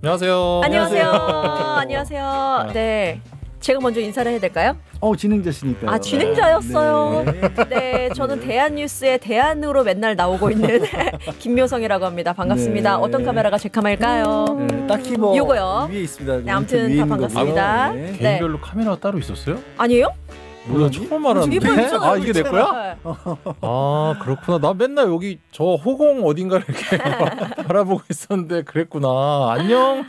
안녕하세요. 안녕하세요. 안녕하세요. 네. 제가 먼저 인사를 해야 될까요? 진행자시니까요. 아, 진행자였어요. 네. 네, 저는 대한뉴스의 대안으로 맨날 나오고 있는 김묘성이라고 합니다. 반갑습니다. 네. 어떤 카메라가 제 카메라일까요? 네, 딱히 뭐 요거요. 위에 있습니다. 네, 아무튼 위에 다 있는 반갑습니다. 거고요. 네. 개인별로 카메라가 따로 있었어요? 아니에요? 몰라, 처음 알았는데. 이거 있잖아요. 아, 이게 내 거야? 네. 아, 그렇구나. 나 맨날 여기 저 호공 어딘가를 이렇게 바라보고 있었는데 그랬구나. 안녕.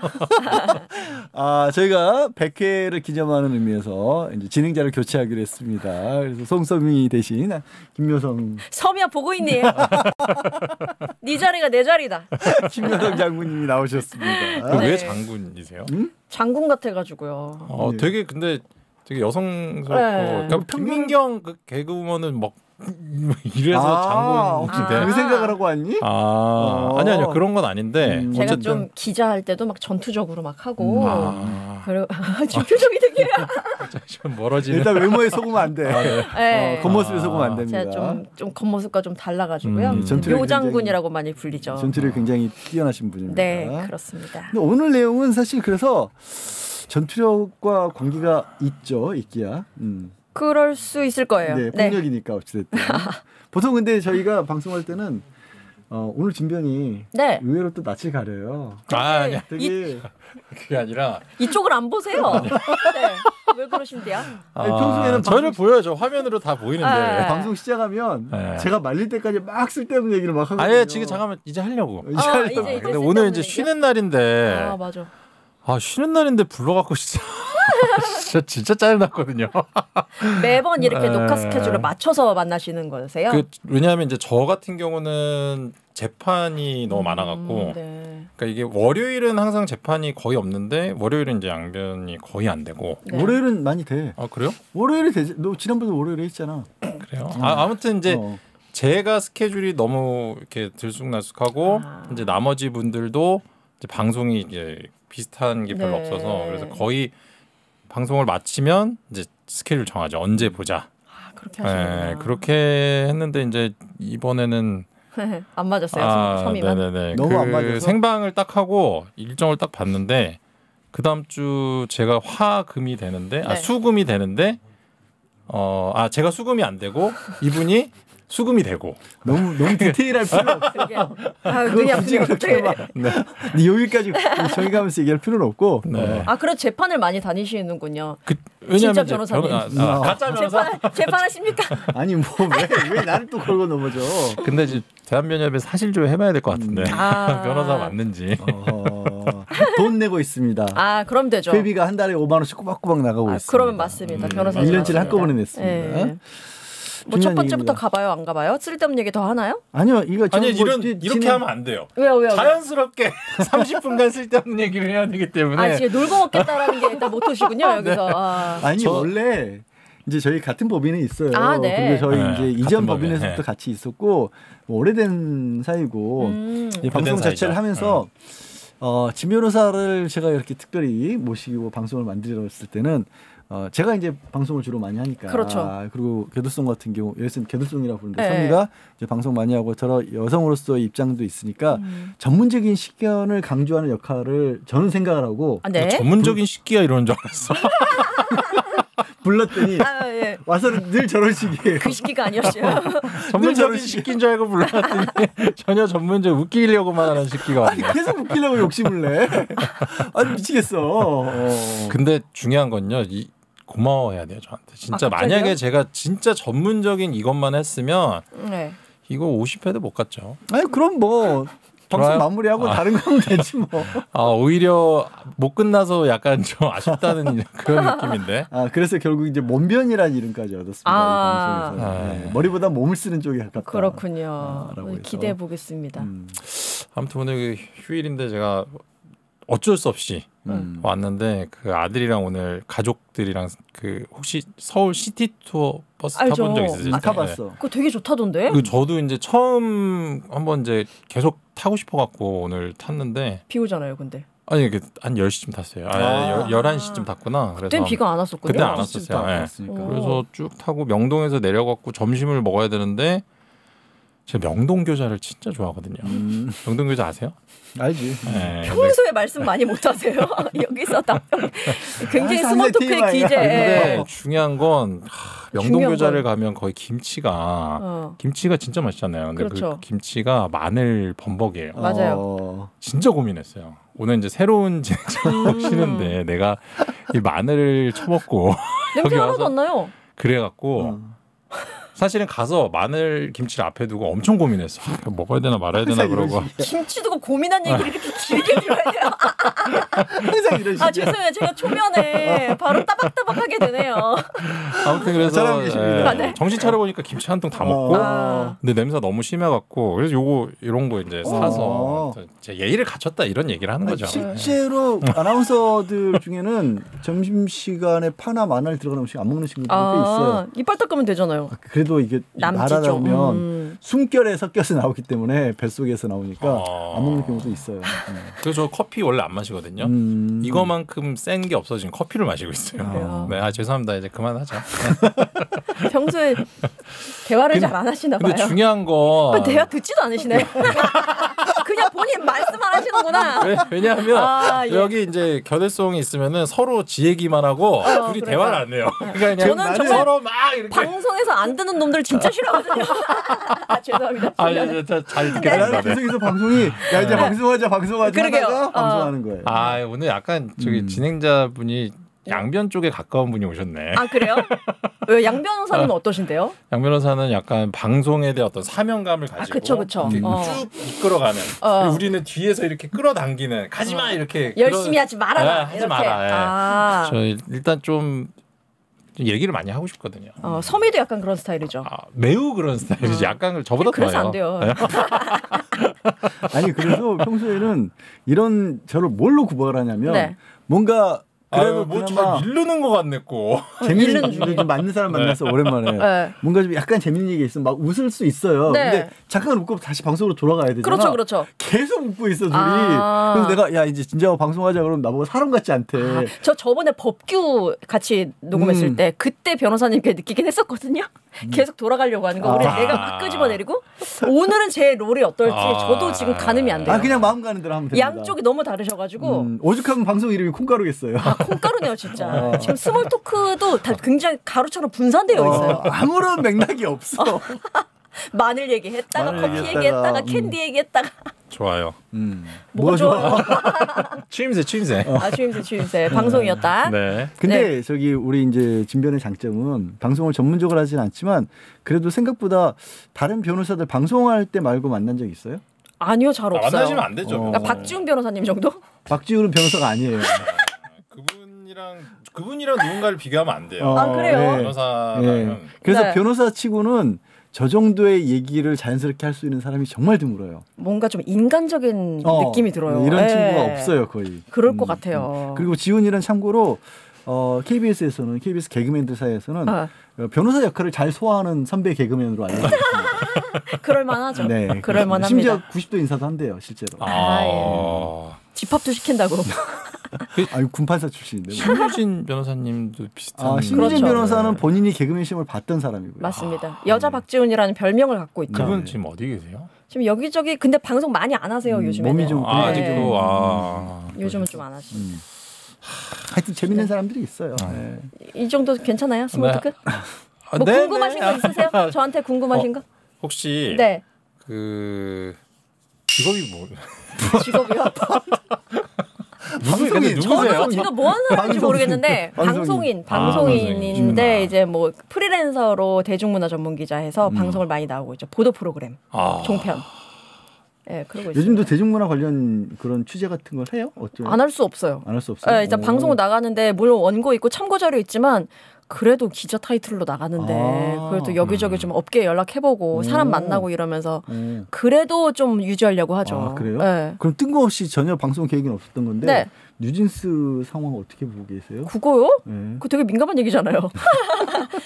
저희가 100회를 기념하는 의미에서 이제 진행자를 교체하기로 했습니다. 그래서 송서미 대신 김묘성 섬이야 보고 있니? 네 자리가 내 자리다. 김묘성 장군님이 나오셨습니다. 왜 네. 장군이세요? 장군 같아가지고요. 네. 되게 근데 되게 여성스럽고 네. 그러니까 김민경 그 개그우먼은 막 이래서 장군 혹시 혹시 그 생각을 하고 왔니? 아니요 그런 건 아닌데 제가 어쨌든 좀 기자할 때도 막 전투적으로 막 하고 그리고 지금 표정이 되게 좀 멀어지는 일단 외모에 속으면 안 돼. 네. 겉모습에 속으면 안 됩니다. 제가 좀 겉모습과 좀 달라가지고요. 전투력이 묘장군이라고 많이 불리죠. 전투력이 굉장히 뛰어나신 분입니다. 네, 그렇습니다. 근데 오늘 내용은 사실 그래서 전투력과 관계가 있기야. 그럴 수 있을 거예요. 네, 폭력이니까 어찌됐든. 보통 근데 저희가 방송할 때는 오늘 진변이 네. 의외로 또 낯을 가려요. 아니야 되게 그게 아니라 이쪽을 안 보세요. 네. 왜 그러신데요? 평소에는 저를 보여요. 화면으로 다 보이는데. 네. 방송 시작하면 네. 제가 말릴 때까지 막 쓸데없는 얘기를 막 하거든요. 아예 지금 잠깐만 이제 하려고. 이제 하려고. 이제 근데 쓸데없는 오늘 이제 얘기야? 쉬는 날인데. 아 맞아. 쉬는 날인데 불러갖고 진짜 짜증났거든요. 매번 이렇게 네. 녹화 스케줄을 맞춰서 만나시는 거세요? 왜냐하면 이제 저 같은 경우는 재판이 너무 많아갖고, 네. 그러니까 이게 월요일은 항상 재판이 거의 없는데 월요일은 이제 양변이 거의 안 되고. 네. 월요일은 많이 돼. 아 그래요? 월요일이 되지. 너 지난번에 월요일에 했잖아. 그래요. 아무튼 이제 제가 스케줄이 너무 이렇게 들쑥날쑥하고 이제 나머지 분들도 이제 방송이 이제 비슷한 게 별로 네. 없어서 그래서 거의 방송을 마치면 이제 스케줄 정하죠. 언제 보자. 그렇게 하시는구나. 네, 그렇게 했는데 이제 이번에는 안 맞았어요. 섬이만. 네네네. 너무 안 맞아서? 생방을 딱 하고 일정을 딱 봤는데 그 다음 주 제가 화금이 되는데 네. 수금이 되는데 제가 수금이 안 되고 이분이 수금이 되고 너무 디테일할 필요 없어. 눈이 아프네요. 갑자기. 네, 여기까지 저희 가면서 얘기할 필요는 없고. 네. 그래 재판을 많이 다니시는군요. 왜냐면 진짜 이제 변호사님. 가짜 변호사. 재판하십니까? 아니 뭐 왜 나를 또 걸고 넘어져? 근데 이제 대한변협에 사실 좀 해봐야 될 것 같은데 변호사 맞는지. 돈 내고 있습니다. 그럼 되죠. 회비가 한 달에 5만 원씩 꼬박꼬박 나가고 있습니다. 그러면 맞습니다. 변호사 1년치를 한꺼번에 냈습니다. 네. 뭐 첫 번째부터 가봐요, 안 가봐요? 쓸데없는 얘기 더 하나요? 아니요, 이거 아니 이렇게 하면 안 돼요. 왜요? 자연스럽게 30분간 쓸데없는 얘기를 해야 되기 때문에. 지금 놀고 먹겠다라는 게 일단 모토시군요 여기서. 원래 이제 저희 같은 법인에 있어요. 네. 그리고 저희 이제 이전 법인, 법인에서부터 같이 있었고 뭐 오래된 사이고 이 방송 자체를 하면서 진 변호사를 제가 이렇게 특별히 모시고 방송을 만들었을 때는 제가 이제 방송을 주로 많이 하니까. 그렇죠. 그리고 교도소 같은 경우, 예를 들면 교도소이라고 부르는데 네. 선미가 이제 방송 많이 하고 저런 여성으로서의 입장도 있으니까 전문적인 식견을 강조하는 역할을 저는 생각을 하고. 네. 전문적인 식기야 이러는 줄 알았어. 불렀더니 예. 와서는 늘 저런 식이에요. 그 시기가 아니었어요. 전문적인 식기인 줄 알고 불렀더니 전혀 전문적 웃기려고만 하는 식기가 왔네. 계속 웃기려고 욕심을 내. 아니 미치겠어. 근데 중요한 건요. 고마워해야 돼요 저한테. 진짜 만약에 제가 진짜 전문적인 이것만 했으면 네. 이거 50회도 못 갔죠. 아니 그럼 뭐 방송 좋아요? 마무리하고 다른 거 하면 되지 뭐. 오히려 못 끝나서 약간 좀 아쉽다는 그런 느낌인데. 그래서 결국 이제 몸변이라는 이름까지 얻었습니다. 이 방송에서. 네. 머리보다 몸을 쓰는 쪽이 가깝다. 그렇군요. 기대해 보겠습니다. 아무튼 오늘 휴일인데 제가 어쩔 수 없이 왔는데 그 아들이랑 오늘 가족들이랑 그 혹시 서울 시티 투어 버스 알죠. 타본 적 있으세요? 안 타봤어. 그거 되게 좋다던데? 저도 이제 처음 한번 이제 계속 타고 싶어 갖고 오늘 탔는데 비 오잖아요, 근데. 아니 한 10시쯤 탔어요. 11시쯤 탔구나. 그땐 비가 안 왔었거든요. 그때 안 왔었어요. 네. 그래서 쭉 타고 명동에서 내려갖고 점심을 먹어야 되는데 제가 명동교자를 진짜 좋아하거든요. 명동교자 아세요? 알지. 네, 평소에 말씀 많이 못하세요. 여기서 답변 굉장히 스몰 토크의 기재. 근데 중요한 건 명동교자를 가면 거의 김치가 진짜 맛있잖아요. 근데 그렇죠. 그 김치가 마늘 범벅이에요. 맞아요. 진짜 고민했어요. 오늘 이제 새로운 진행자가 오시는데 내가 이 마늘을 쳐먹고 냄새 하나도 안 나요. 그래갖고 사실은 가서 마늘 김치를 앞에 두고 엄청 고민했어. 먹어야 되나 말아야 되나 그러고. 김치 두고 고민한 얘기를 이렇게 길게 들어야 돼요. 항상 이런 식이야. 죄송해요. 제가 초면에 바로 따박따박하게 되네요. 아무튼 그래서 네. 정신 차려보니까 김치 한 통 다 먹고 근데 냄새가 너무 심해갖고 그래서 이런 거 이제 사서 제 예의를 갖췄다 이런 얘기를 하는 거죠. 실제로 아나운서들 중에는 점심시간에 파나 마늘 들어가는 음식 안 먹는 친구들이 꽤 있어요. 이빨 닦으면 되잖아요. 그래도 이게 말하다 보면 숨결에 섞여서 나오기 때문에 뱃속에서 나오니까 안 먹는 경우도 있어요. 그래서 저 커피 원래 안 마시거든요. 이거만큼 센 게 없어진 커피를 마시고 있어요. 네, 죄송합니다. 이제 그만하자. 평소에 대화를 잘 안 하시나 봐요. 근데 중요한 건 대화 듣지도 않으시네. 그냥 본인 말씀만 하시는구나. 왜냐하면 여기 이제 겨대송이 있으면은 서로 지 얘기만 하고 둘이 대화를 안 해요. 그러니까 저는 정말 서로 막 이렇게 방송에서 안 듣는 놈들 진짜 싫어하거든요. 죄송합니다. 잘 듣겠습니다. 계속해서 방송이 야 이제 방송하자 하다가 방송하는 거예요. 오늘 약간 저기 진행자분이 양변 쪽에 가까운 분이 오셨네. 아 그래요? 왜 양 변호사는 어떠신데요? 양 변호사는 약간 방송에 대한 어떤 사명감을 가지고 그쵸. 쭉 이끌어가는. 우리는 뒤에서 이렇게 끌어당기는. 가지마 이렇게. 열심히 하지 말아라. 하지 마라. 저 일단 좀 얘기를 많이 하고 싶거든요. 서미도 약간 그런 스타일이죠. 매우 그런 스타일이지. 약간 저보다 그래서 더요. 안 돼요. 아니 그래서 평소에는 이런 저를 뭘로 구별하냐면 뭔가 그래도 잘 밀르는 것 같네고. 재밌는 좀 맞는 사람 만나서 오랜만에 뭔가 좀 약간 재밌는 얘기 있으면 막 웃을 수 있어요. 근데 잠깐 웃고 다시 방송으로 돌아가야 되잖아. 그렇죠. 계속 웃고 있어 둘이. 그래서 내가 야 이제 진짜 방송하자 그러면 나보고 사람 같지 않대. 저번에 법규 같이 녹음했을 때 그때 변호사님께 느끼긴 했었거든요. 계속 돌아가려고 하는 거. 우리 내가 막 끄집어내리고 오늘은 제 롤이 어떨지 저도 지금 가늠이 안 돼요. 그냥 마음 가는 대로 하면 됩니다. 양쪽이 너무 다르셔가지고 오죽하면 방송 이름이 콩가루겠어요. 콩가루네요 진짜. 지금 스몰 토크도 다 굉장히 가루처럼 분산되어 있어요. 아무런 맥락이 없어. 마늘 얘기했다가 커피 얘기했다가 캔디 얘기했다가. 좋아요. 뭐가 좋아? 추임새. 추임새. 방송이었다. 네. 근데 저기 우리 이제 진변의 장점은 방송을 전문적으로 하진 않지만 그래도 생각보다 다른 변호사들 방송할 때 말고 만난 적 있어요? 아니요, 잘 없어요. 만나시면 안 되죠. 그러니까 박지훈 변호사님 정도? 박지훈은 변호사가 아니에요. 그분이랑 누군가를 비교하면 안 돼요. 그래요? 변호사라면. 그래서 변호사 치고는 저 정도의 얘기를 자연스럽게 할 수 있는 사람이 정말 드물어요. 뭔가 좀 인간적인 느낌이 들어요. 이런 친구가 없어요, 거의. 그럴 것 같아요. 그리고 지훈이는 참고로 KBS에서는 KBS 개그맨들 사이에서는 변호사 역할을 잘 소화하는 선배 개그맨으로 알려져 있습니다. 그럴만하죠. 네, 그럴만합니다. 심지어 90도 인사도 한대요, 실제로. 집합도 시킨다고. 아유 군판사 출신인데. 신유진 변호사님도 비슷한. 신유진 변호사는 본인이 개그맨 시험을 봤던 사람이고요. 맞습니다. 여자 박지훈이라는 별명을 갖고 있죠. 그분 지금 어디 계세요? 지금 여기저기 근데 방송 많이 안 하세요 요즘에. 몸이 좀 아직도. 요즘은 좀 안 하시죠. 하여튼 재밌는 사람들이 있어요. 이 정도 괜찮아요? 스몰토크? 뭐 궁금하신 거 있으세요? 저한테 궁금하신 거? 혹시 그 직업이 뭐? 직업이요? 누구세요? 저도 지금 뭐 하는 사람인지 모르겠는데 방송인인데 이제 뭐 프리랜서로 대중문화 전문 기자해서 방송을 많이 나오고 있죠. 보도 프로그램 종편. 네, 그러고 있어요. 요즘도 대중문화 관련 그런 취재 같은 걸 해요? 안 할 수 없어요. 안 할 수 없어요. 네, 일단 방송을 나가는데 물론 원고 있고 참고 자료 있지만 그래도 기자 타이틀로 나가는데 그래도 여기저기 좀 업계 연락해보고 사람 만나고 이러면서 그래도 좀 유지하려고 하죠. 그래요? 네. 그럼 뜬금없이 전혀 방송 계획은 없었던 건데 뉴진스 상황 어떻게 보고 계세요? 그거요? 그거 되게 민감한 얘기잖아요.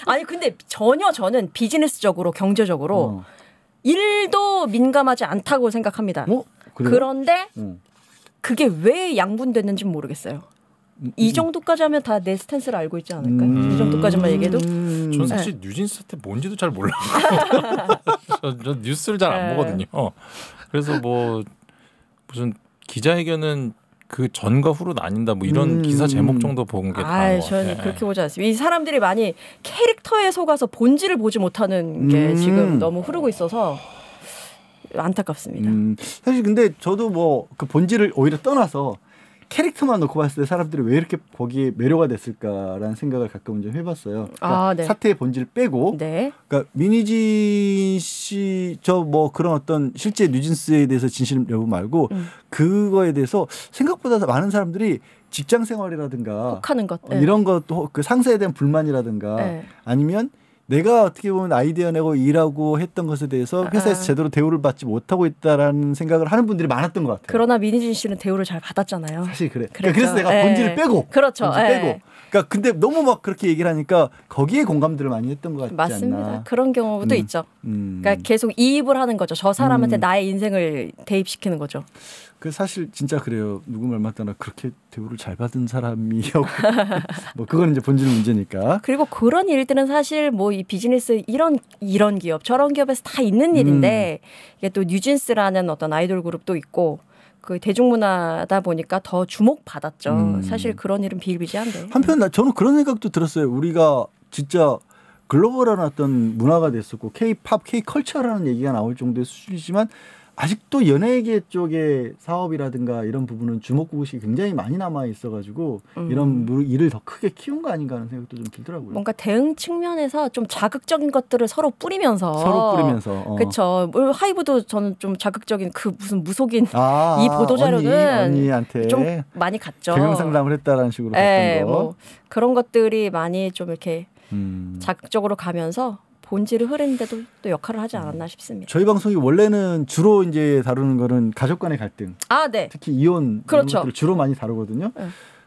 아니 근데 전혀 저는 비즈니스적으로 경제적으로 일도 민감하지 않다고 생각합니다. 그런데 그게 왜 양분됐는지 모르겠어요. 이 정도까지 하면 다 내 스탠스를 알고 있지 않을까요? 이 정도까지만 얘기해도 전 사실 뉴진스 사태 뭔지도 잘 몰라요. 저 뉴스를 잘 안 보거든요. 그래서 뭐 무슨 기자회견은 그 전과 후로 나뉜다 뭐 이런 기사 제목 정도 본 게 다인 것 저는 그렇게 보지 않습니다. 이 사람들이 많이 캐릭터에 속아서 본질을 보지 못하는 게 지금 너무 흐르고 있어서 안타깝습니다. 사실 근데 저도 뭐 그 본질을 오히려 떠나서 캐릭터만 놓고 봤을 때 사람들이 왜 이렇게 거기에 매료가 됐을까라는 생각을 가끔 좀 해봤어요. 그러니까 네. 사태의 본질 빼고, 네. 그러니까 민희진 씨 저 뭐 그런 어떤 실제 뉴진스에 대해서 진실 여부 말고 그거에 대해서 생각보다 많은 사람들이 직장 생활이라든가 혹하는 것 이런 것도 그 상사에 대한 불만이라든가 아니면 내가 어떻게 보면 아이디어 내고 일하고 했던 것에 대해서 회사에서 제대로 대우를 받지 못하고 있다라는 생각을 하는 분들이 많았던 것 같아요. 그러나 민희진 씨는 대우를 잘 받았잖아요. 사실 그래. 그러니까 그래서 내가 본질을 빼고. 그렇죠. 본질 빼고. 그러니까 근데 너무 막 그렇게 얘기를 하니까 거기에 공감들을 많이 했던 것 같지 맞습니다. 않나. 그런 경우도 있죠. 그러니까 계속 이입을 하는 거죠. 저 사람한테 나의 인생을 대입시키는 거죠. 그 사실 진짜 그래요. 누구 말 맞다나 그렇게 대우를 잘 받은 사람이요. 뭐 그건 이제 본질 문제니까. 그리고 그런 일들은 사실 뭐 이 비즈니스 이런 기업 저런 기업에서 다 있는 일인데 이게 또 뉴진스라는 어떤 아이돌 그룹도 있고 그 대중문화다 보니까 더 주목받았죠. 사실 그런 일은 비일비재한데. 한편 저는 그런 생각도 들었어요. 우리가 진짜 글로벌한 어떤 문화가 됐었고 K-팝, K-컬처라는 얘기가 나올 정도의 수준이지만 아직도 연예계 쪽의 사업이라든가 이런 부분은 주목구릇이 굉장히 많이 남아 있어가지고 이런 일을 더 크게 키운 거 아닌가 하는 생각도 좀 들더라고요. 뭔가 대응 측면에서 좀 자극적인 것들을 서로 뿌리면서 그렇죠. 하이브도 저는 좀 자극적인 그 무슨 무속인 이 보도 자료는 언니한테 좀 많이 갔죠. 경영 상담을 했다라는 식으로 했던 거. 뭐 그런 것들이 많이 좀 이렇게 자극적으로 가면서 본질을 흐리는데도 또 역할을 하지 않았나 싶습니다. 저희 방송이 원래는 주로 이제 다루는 거는 가족 간의 갈등, 네. 특히 이혼 그렇죠. 이런 것들을 주로 많이 다루거든요.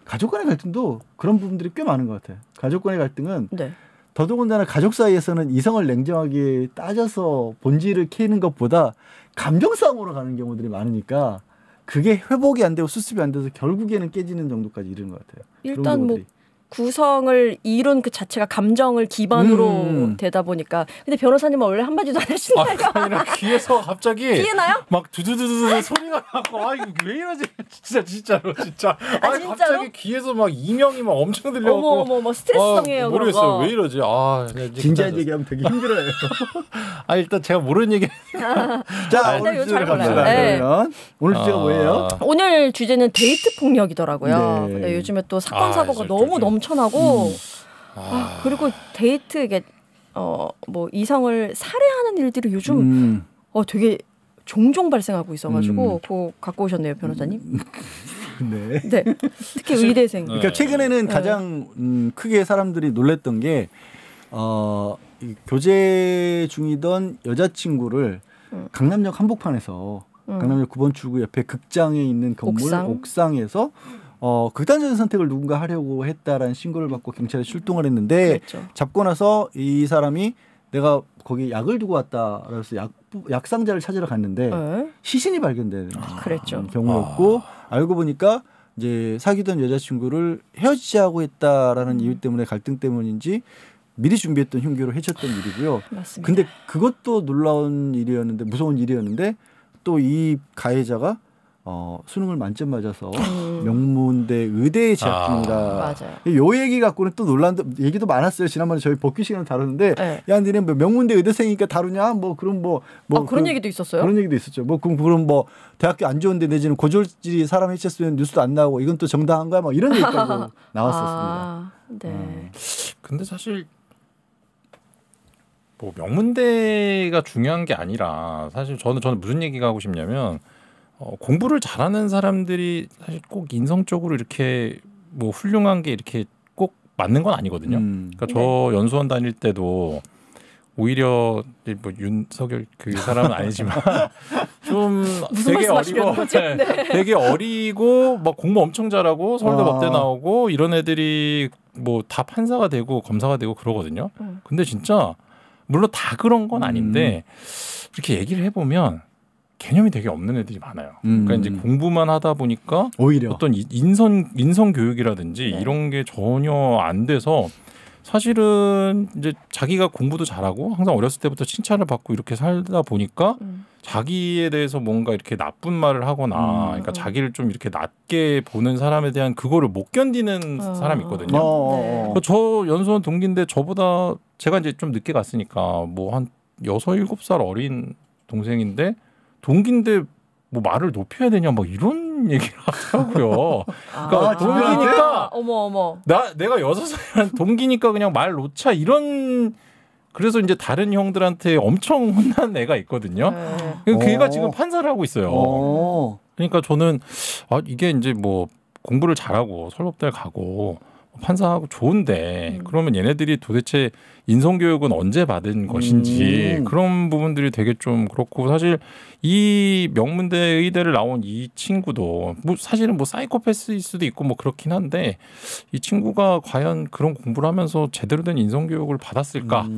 가족 간의 갈등도 그런 부분들이 꽤 많은 것 같아요. 가족 간의 갈등은 더더군다나 가족 사이에서는 이성을 냉정하게 따져서 본질을 캐는 것보다 감정 싸움으로 가는 경우들이 많으니까 그게 회복이 안 되고 수습이 안 돼서 결국에는 깨지는 정도까지 이르는 것 같아요. 일단 뭐 구성을 이룬 그 자체가 감정을 기반으로 되다 보니까. 근데 변호사님은 원래 한마디도 안 하시나요? 아니라 귀에서 갑자기 피해나요? 막 두두두두 소리가 나고 이거 왜 이러지? 진짜로. 진짜로? 갑자기 귀에서 막 이명이 막 엄청 들려갖고 어머 스트레스성이에요. 모르겠어요. 왜 이러지? 진지한 얘기하면 되게 힘들어요. 일단 제가 모르는 얘기. 자, 오늘 주제로 갑시다. 오늘 주제가 뭐예요? 오늘 주제는 데이트 폭력이더라고요. 근데 요즘에 또 사건 사고가 너무 넘쳐나고 그리고 데이트 이게 뭐 이성을 살해하는 일들이 요즘 되게 종종 발생하고 있어가지고 그거 갖고 오셨네요, 변호사님. 네. 특히 의대생. 그러니까 최근에는 가장 크게 사람들이 놀랬던 게 교제 중이던 여자친구를 강남역 한복판에서 강남역 9번 출구 옆에 극장에 있는 건물 옥상에서 극단적인 선택을 누군가 하려고 했다라는 신고를 받고 경찰에 출동을 했는데 잡고 나서 이 사람이 내가 거기 약을 두고 왔다 그래서 약상자를 찾으러 갔는데 시신이 발견되는 경우였고 알고 보니까 이제 사귀던 여자친구를 헤어지자고 했다라는 이유 때문에 갈등 때문인지 미리 준비했던 흉기로 해쳤던 일이고요. 맞습니다. 근데 그것도 놀라운 일이었는데 무서운 일이었는데 또 이 가해자가 수능을 만점 맞아서 명문대 의대에 재학 중이다. 맞아요. 요 얘기 갖고는 또 논란도 얘기도 많았어요. 지난번에 저희 법규 시간을 다뤘는데 야 니네 뭐 명문대 의대생이니까 다루냐? 뭐 그런 그런 얘기도 있었어요? 그런 얘기도 있었죠. 뭐 그럼 뭐 대학교 안 좋은데 내지는 고졸질이 사람 해쳤으면 뉴스도 안 나오고 이건 또 정당한 거야? 뭐 이런 얘기까지 나왔었습니다. 네. 근데 사실 뭐 명문대가 중요한 게 아니라 사실 저는 무슨 얘기가 하고 싶냐면 공부를 잘하는 사람들이 사실 꼭 인성적으로 이렇게 뭐 훌륭한 게 이렇게 꼭 맞는 건 아니거든요. 그러니까 저 연수원 다닐 때도 오히려 뭐 윤석열 그 사람은 아니지만 좀 되게 어리고 되게 어리고 막 공부 엄청 잘하고 서울대 법대 나오고 이런 애들이 뭐 다 판사가 되고 검사가 되고 그러거든요. 근데 진짜 물론 다 그런 건 아닌데 이렇게 얘기를 해보면 개념이 되게 없는 애들이 많아요. 그러니까 이제 공부만 하다 보니까 오히려 어떤 인성 교육이라든지 이런 게 전혀 안 돼서 사실은 이제 자기가 공부도 잘하고 항상 어렸을 때부터 칭찬을 받고 이렇게 살다 보니까 자기에 대해서 뭔가 이렇게 나쁜 말을 하거나 그러니까 자기를 좀 이렇게 낮게 보는 사람에 대한 그거를 못 견디는 사람이 있거든요. 저 연수원 동기인데 저보다 제가 이제 좀 늦게 갔으니까 뭐 한 6, 7살 어린 동생인데 동기인데 뭐 말을 높여야 되냐 막 이런 얘기를 하더라고요. 그러니까 동기니까 어머. 내가 6살 동기니까 그냥 말 놓자 이런 그래서 이제 다른 형들한테 엄청 혼난 애가 있거든요. 걔가 지금 판사를 하고 있어요. 그러니까 저는 이게 이제 뭐 공부를 잘하고 서울법대 가고 판사하고 좋은데 그러면 얘네들이 도대체 인성교육은 언제 받은 것인지 그런 부분들이 되게 좀 그렇고 사실 이 명문대 의대를 나온 이 친구도 뭐 사실은 뭐 사이코패스일 수도 있고 뭐 그렇긴 한데 이 친구가 과연 그런 공부를 하면서 제대로 된 인성교육을 받았을까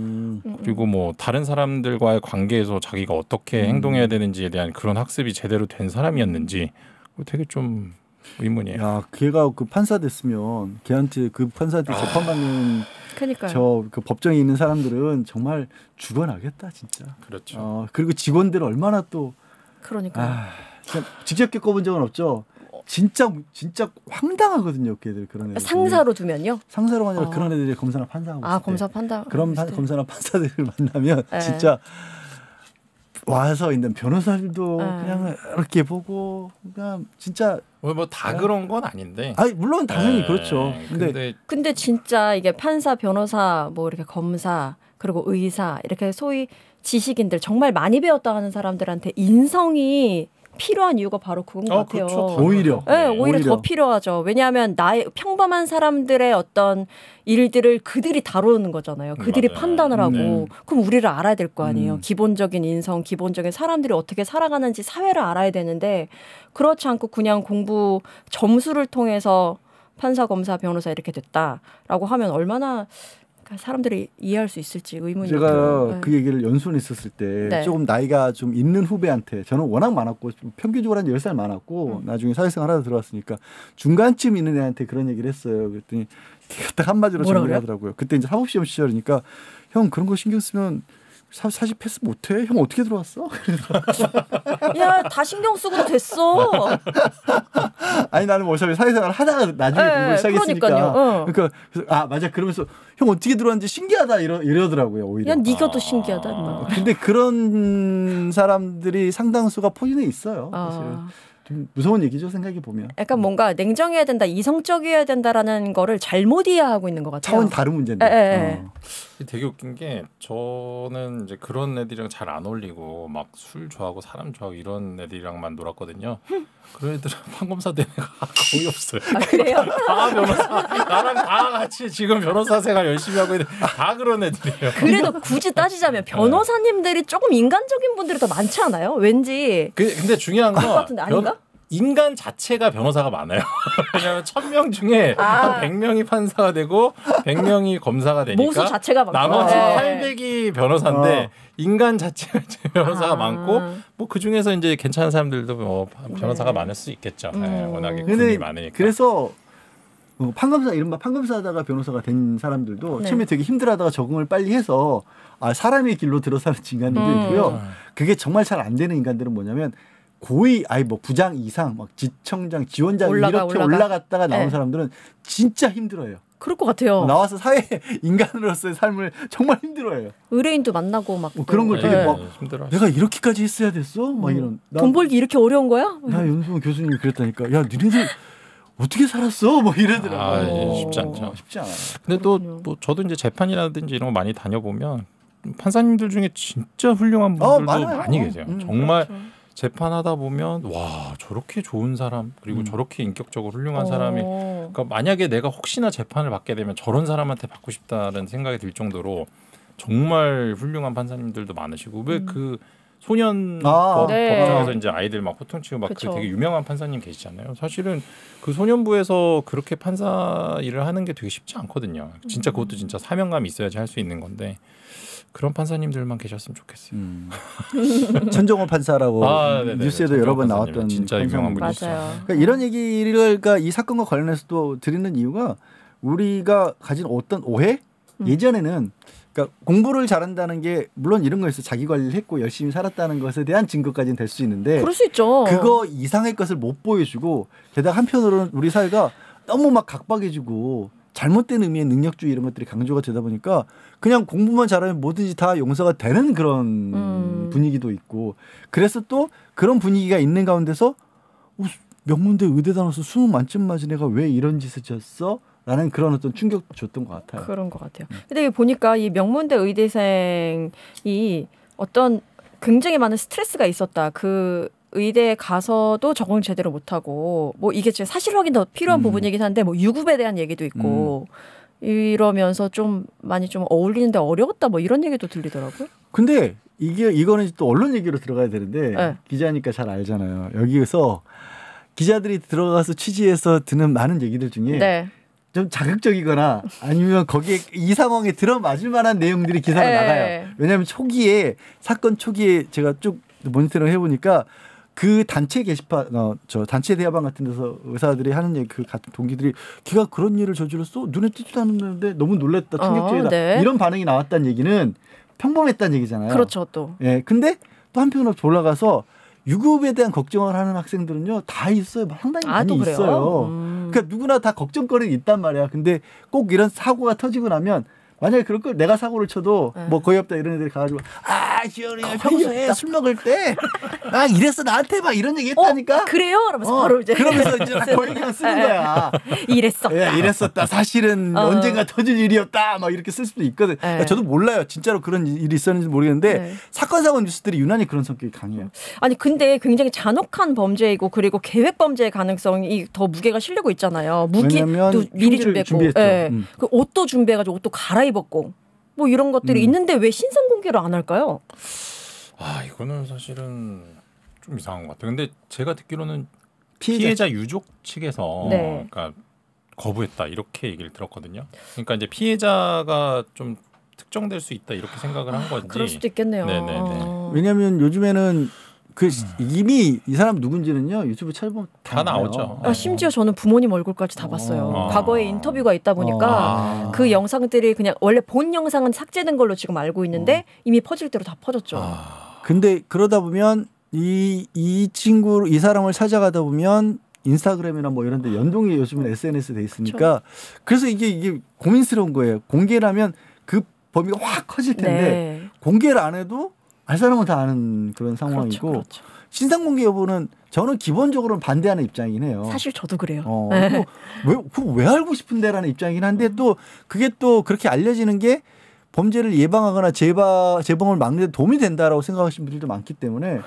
그리고 뭐 다른 사람들과의 관계에서 자기가 어떻게 행동해야 되는지에 대한 그런 학습이 제대로 된 사람이었는지 되게 좀 의문이에요. 야, 걔가 그 판사 됐으면 걔한테 그 판사한테 재판받는 저 그 법정에 있는 사람들은 정말 죽어나겠다 진짜. 그렇죠. 그리고 직원들 얼마나 또 직접 겪어본 적은 없죠. 진짜 황당하거든요, 걔들 그런 애들. 상사로 두면요? 상사로 아니라 그런 애들이 검사나 판사하고. 검사 판사. 그런 검사나 판사들을 만나면 진짜. 와서 있는 변호사들도 그냥 이렇게 보고 그냥 진짜 뭐 다 그런 건 아닌데. 물론 당연히 그렇죠. 근데 진짜 이게 판사, 변호사, 뭐 이렇게 검사 그리고 의사 이렇게 소위 지식인들 정말 많이 배웠다 하는 사람들한테 인성이 필요한 이유가 바로 그건 것 같아요. 그렇죠. 오히려 더 필요하죠. 왜냐하면 나의 평범한 사람들의 어떤 일들을 그들이 다루는 거잖아요. 그들이 판단을 하고 그럼 우리를 알아야 될 거 아니에요. 기본적인 인성, 기본적인 사람들이 어떻게 살아가는지 사회를 알아야 되는데 그렇지 않고 그냥 공부 점수를 통해서 판사, 검사, 변호사 이렇게 됐다라고 하면 얼마나 사람들이 이해할 수 있을지 의문이 제가 들어요. 그 얘기를 연수원에 있었을 때 조금 나이가 좀 있는 후배한테 저는 워낙 많았고 평균적으로 한 10살 많았고 나중에 사회생활 하다 들어왔으니까 중간쯤 있는 애한테 그런 얘기를 했어요. 그랬더니 딱 한마디로 정리를 하더라고요. 그때 이제 사법시험 시절이니까 형 그런 거 신경 쓰면 사실 패스 못해? 형 어떻게 들어왔어? 야, 다 신경 쓰고도 됐어. 아니 나는 뭐 어차피 사회생활 하다가 나중에 공부를 시작했으니까. 그러니까 맞아 그러면서 형 어떻게 들어왔는지 신기하다 이러더라고요 오히려. 야, 네가 더 신기하다. 근데 그런 사람들이 상당수가 포진해 있어요. 사실은. 좀 무서운 얘기죠 생각해 보면. 약간 뭔가 냉정해야 된다, 이성적이어야 된다라는 거를 잘못 이해하고 있는 것 같아요. 차원이 다른 문제인데. 되게 웃긴 게 저는 이제 그런 애들이랑 잘 안 어울리고 막 술 좋아하고 사람 좋아하고 이런 애들이랑만 놀았거든요. 그런 애들은 판검사 된 애가 거의 없어요. 그래요? 다 변호사 나랑 다 같이 지금 변호사 생활 열심히 하고 있는 다 그런 애들이에요. 그래도 굳이 따지자면 변호사님들이 조금 인간적인 분들이 더 많지 않아요? 왠지. 근데 중요한 건 아닌가? 인간 자체가 변호사가 많아요. 왜냐하면 1000명 중에 한 100명이 판사가 되고 100명이 검사가 되니까 모수 자체가 많고 나머지 800이 변호사인데 인간 자체가 변호사가 많고 뭐 그 중에서 이제 괜찮은 사람들도 뭐 변호사가 많을 수 있겠죠. 워낙에 군이 많으니까. 그래서 판검사 이른바 판검사하다가 변호사가 된 사람들도 처음에 되게 힘들어하다가 적응을 빨리 해서 사람의 길로 들어서는 인간들도 있고요. 그게 정말 잘 안 되는 인간들은 뭐냐면 고위 뭐 부장 이상 막 지청장 지원장 이렇게 올라갔다가 나온 사람들은 진짜 힘들어요. 그럴 것 같아요. 나와서 사회 인간으로서의 삶을 정말 힘들어해요. 의뢰인도 만나고 막 그런 걸 되게 막 내가 이렇게까지 했어야 됐어? 막 이런. 돈 벌기 이렇게 어려운 거야? 나 연수원 교수님이 그랬다니까. 야 니네들 어떻게 살았어? 뭐 이러더라고요. 쉽지 않죠. 쉽지 않아요. 근데 또 뭐 저도 이제 재판이라든지 이런 거 많이 다녀보면 판사님들 중에 진짜 훌륭한 분들도 많이 계세요. 정말 그렇죠. 재판하다 보면 와 저렇게 좋은 사람 그리고 저렇게 인격적으로 훌륭한 사람이 그러니까 만약에 내가 혹시나 재판을 받게 되면 저런 사람한테 받고 싶다는 생각이 들 정도로 정말 훌륭한 판사님들도 많으시고 왜 그 소년 법정에서 이제 아이들 막 호통치고 막 그 되게 유명한 판사님 계시잖아요. 사실은 그 소년부에서 그렇게 판사 일을 하는 게 되게 쉽지 않거든요. 진짜 그것도 진짜 사명감이 있어야지 할 수 있는 건데 그런 판사님들만 계셨으면 좋겠어요. 천정호 판사라고 뉴스에도 여러 번 나왔던 진짜 유명한 분이죠. 그러니까 이런 얘기를 이 사건과 관련해서도 드리는 이유가 우리가 가진 어떤 오해 예전에는 그러니까 공부를 잘한다는 게 물론 이런 거에서 자기 관리를 했고 열심히 살았다는 것에 대한 증거까지는 될 수 있는데 그럴 수 있죠. 그거 이상의 것을 못 보여주고 게다가 한편으로는 우리 사회가 너무 막 각박해지고 잘못된 의미의 능력주의 이런 것들이 강조가 되다 보니까 그냥 공부만 잘하면 뭐든지 다 용서가 되는 그런 분위기도 있고 그래서 또 그런 분위기가 있는 가운데서 명문대 의대 다녀서 수능 만점 맞은 애가 왜 이런 짓을 졌어? 라는 그런 어떤 충격도 줬던 것 같아요. 그런 것 같아요. 근데 보니까 이 명문대 의대생이 어떤 굉장히 많은 스트레스가 있었다. 그 의대에 가서도 적응 제대로 못하고 뭐 이게 진짜 사실 확인도 필요한 부분이긴 한데 뭐 유급에 대한 얘기도 있고 이러면서 좀 많이 좀 어울리는데 어려웠다 뭐 이런 얘기도 들리더라고요. 근데 이거는 또 언론 얘기로 들어가야 되는데 네. 기자니까 잘 알잖아요. 여기에서 기자들이 들어가서 취재해서 듣는 많은 얘기들 중에 네. 좀 자극적이거나 아니면 거기에 이 상황에 들어맞을 만한 내용들이 기사가 나가요. 왜냐하면 사건 초기에 제가 쭉 모니터링 해보니까 그 단체 게시판, 저 단체 대화방 같은 데서 의사들이 하는 얘기, 그 같은 동기들이 걔가 그런 일을 저질렀어? 눈에 띄지도 않았는데 너무 놀랬다, 충격적이다. 네. 이런 반응이 나왔다는 얘기는 평범했다는 얘기잖아요. 그렇죠, 또. 예, 근데 또 한편으로 돌아가서 유급에 대한 걱정을 하는 학생들은요 다 있어요. 상당히 많이 있어요. 그러니까 누구나 다 걱정거리는 있단 말이야. 근데 꼭 이런 사고가 터지고 나면 만약에 그럴 걸 내가 사고를 쳐도 뭐 거의 없다 이런 애들이 가가지고 지현이가 평소에 술 먹을 때 막 이랬어 나한테 막 이런 얘기 했다니까. 그래요? 그러면서 바로 이제 그러면서 이제 그 얘기만 쓰는 거야. 이랬어. 예, 이랬었다. 사실은 언젠가 터질 일이었다. 막 이렇게 쓸 수도 있거든. 그러니까 저도 몰라요. 진짜로 그런 일이 있었는지 모르겠는데 사건 사고 뉴스들이 유난히 그런 성격이 강해요. 아니 근데 굉장히 잔혹한 범죄이고 그리고 계획 범죄의 가능성이 더 무게가 실리고 있잖아요. 무기도 미리 준비했고, 그 옷도 준비해가지고 옷도 갈아입었고 뭐 이런 것들이 있는데 왜 신상 공개를 안 할까요? 이거는 사실은 좀 이상한 것 같아요. 근데 제가 듣기로는 피해자 유족 측에서 그러니까 거부했다 이렇게 얘기를 들었거든요. 그러니까 이제 피해자가 좀 특정될 수 있다 이렇게 생각을 한 건지. 그럴 수도 있겠네요. 왜냐하면 요즘에는 이미 이 사람 누군지는요 유튜브 찾아보면 다 나오죠. 심지어 저는 부모님 얼굴까지 다 봤어요. 과거에 인터뷰가 있다 보니까 그 영상들이 그냥 원래 본 영상은 삭제된 걸로 지금 알고 있는데 이미 퍼질 대로 다 퍼졌죠. 근데 그러다 보면 이 사람을 찾아가다 보면 인스타그램이나 뭐 이런 데 연동이 요즘은 SNS 돼 있으니까 그렇죠. 그래서 이게 고민스러운 거예요. 공개를 하면 그 범위가 확 커질 텐데 공개를 안 해도 알 사람은 다 아는 그런 상황이고 그렇죠. 신상 공개 여부는 저는 기본적으로는 반대하는 입장이긴 해요. 사실 저도 그래요. 왜 알고 싶은데라는 입장이긴 한데 또 그게 또 그렇게 알려지는 게 범죄를 예방하거나 재범을 막는 데 도움이 된다라고 생각하시는 분들도 많기 때문에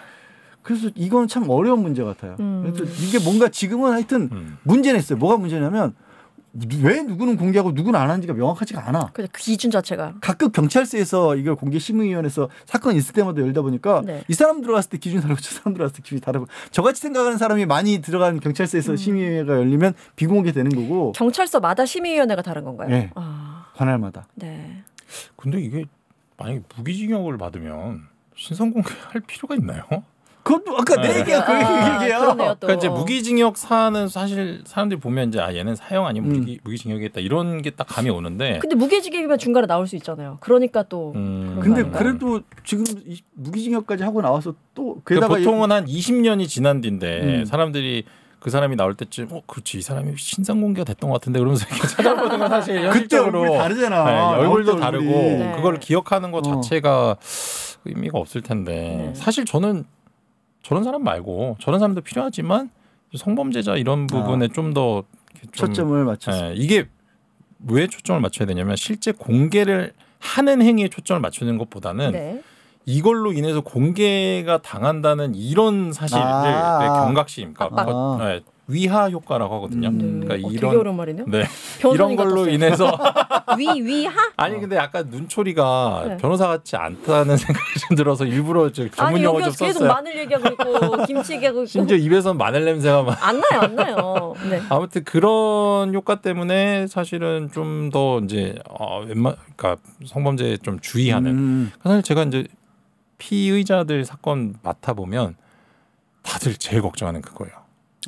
그래서 이건 참 어려운 문제 같아요. 그래서 이게 뭔가 지금은 하여튼 문제는 있어요. 뭐가 문제냐면 왜 누구는 공개하고 누구는 안 하는지가 명확하지가 않아. 그 기준 자체가. 각급 경찰서에서 이걸 공개심의위원회에서 사건 있을 때마다 열다 보니까 이 사람 들어갔을 때 기준이 다르고 저 사람 들어갔을 때 기준이 다르고 저같이 생각하는 사람이 많이 들어간 경찰서에서 심의위원회가 열리면 비공개되는 거고. 경찰서마다 심의위원회가 다른 건가요? 네. 관할마다. 네. 근데 이게 만약에 무기징역을 받으면 신상 공개할 필요가 있나요? 그것도 아까 내 얘기야. 그 얘기야. 그러니까 이제 무기징역 사안은 사실 사람들이 보면 이제 얘는 사형 아니면 무기징역이겠다 이런 게 딱 감이 오는데. 근데 무기징역이면 중간에 나올 수 있잖아요. 그러니까 또. 근데 그래도 지금 무기징역까지 하고 나와서 또 그러니까 보통은 한 20년이 지난 뒤인데 사람들이 그 사람이 나올 때쯤 그렇지 이 사람이 신상 공개가 됐던 것 같은데 그러면서 이렇게 찾아보는 건 사실 현실적으로 그때 얼굴 다르잖아. 얼굴도 다르고 그걸 기억하는 것 자체가 의미가 없을 텐데 사실 저는 저런 사람 말고 저런 사람도 필요하지만 성범죄자 이런 부분에 좀 더 초점을 맞춰서 이게 왜 초점을 맞춰야 되냐면 실제 공개를 하는 행위에 초점을 맞추는 것보다는 이걸로 인해서 공개가 당한다는 이런 사실을 경각심, 그러니까 위하 효과라고 하거든요. 그러니까 이런 되게 어려운 말이네요. 이런 걸로 인해서 위하? 아니 근데 약간 눈초리가 변호사 같지 않다는 생각이 좀 들어서 일부러 전문 용어 좀 썼어요. 계속 마늘 얘기하고 있고 김치 얘기하고 있고 심지어 입에서 마늘 냄새가 막 안 나요. 아무튼 그런 효과 때문에 사실은 좀 더 이제 그러니까 성범죄에 좀 주의하는. 사실 제가 이제 피의자들 사건 맡아 보면 다들 제일 걱정하는 그거예요.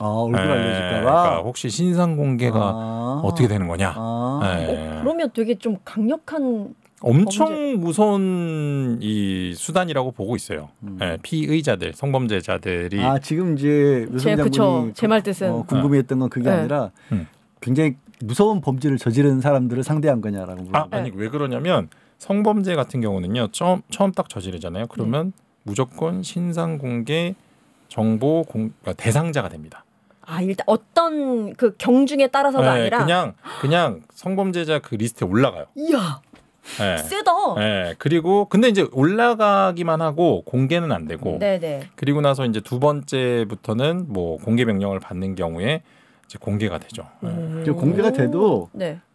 얼굴 알려질까봐. 그러니까 혹시 신상 공개가 어떻게 되는 거냐. 네. 그러면 되게 좀 강력한 엄청 범죄. 무서운 이 수단이라고 보고 있어요. 네, 피의자들, 성범죄자들이 지금 이제 묘성 장군이 제 말 뜻은 궁금해했던 건 그게 아니라 굉장히 무서운 범죄를 저지른 사람들을 상대한 거냐라고. 아니 왜 그러냐면 성범죄 같은 경우는요 처음 딱 저지르잖아요. 그러면 무조건 신상 공개 정보 그러니까 대상자가 됩니다. 일단 어떤 그 경중에 따라서가 아니라 그냥 성범죄자 그 리스트에 올라가요. 이야. 네. 세다. 네. 그리고 근데 이제 올라가기만 하고 공개는 안 되고. 네네. 그리고 나서 이제 두 번째부터는 뭐 공개 명령을 받는 경우에 이제 공개가 되죠. 공개가 돼도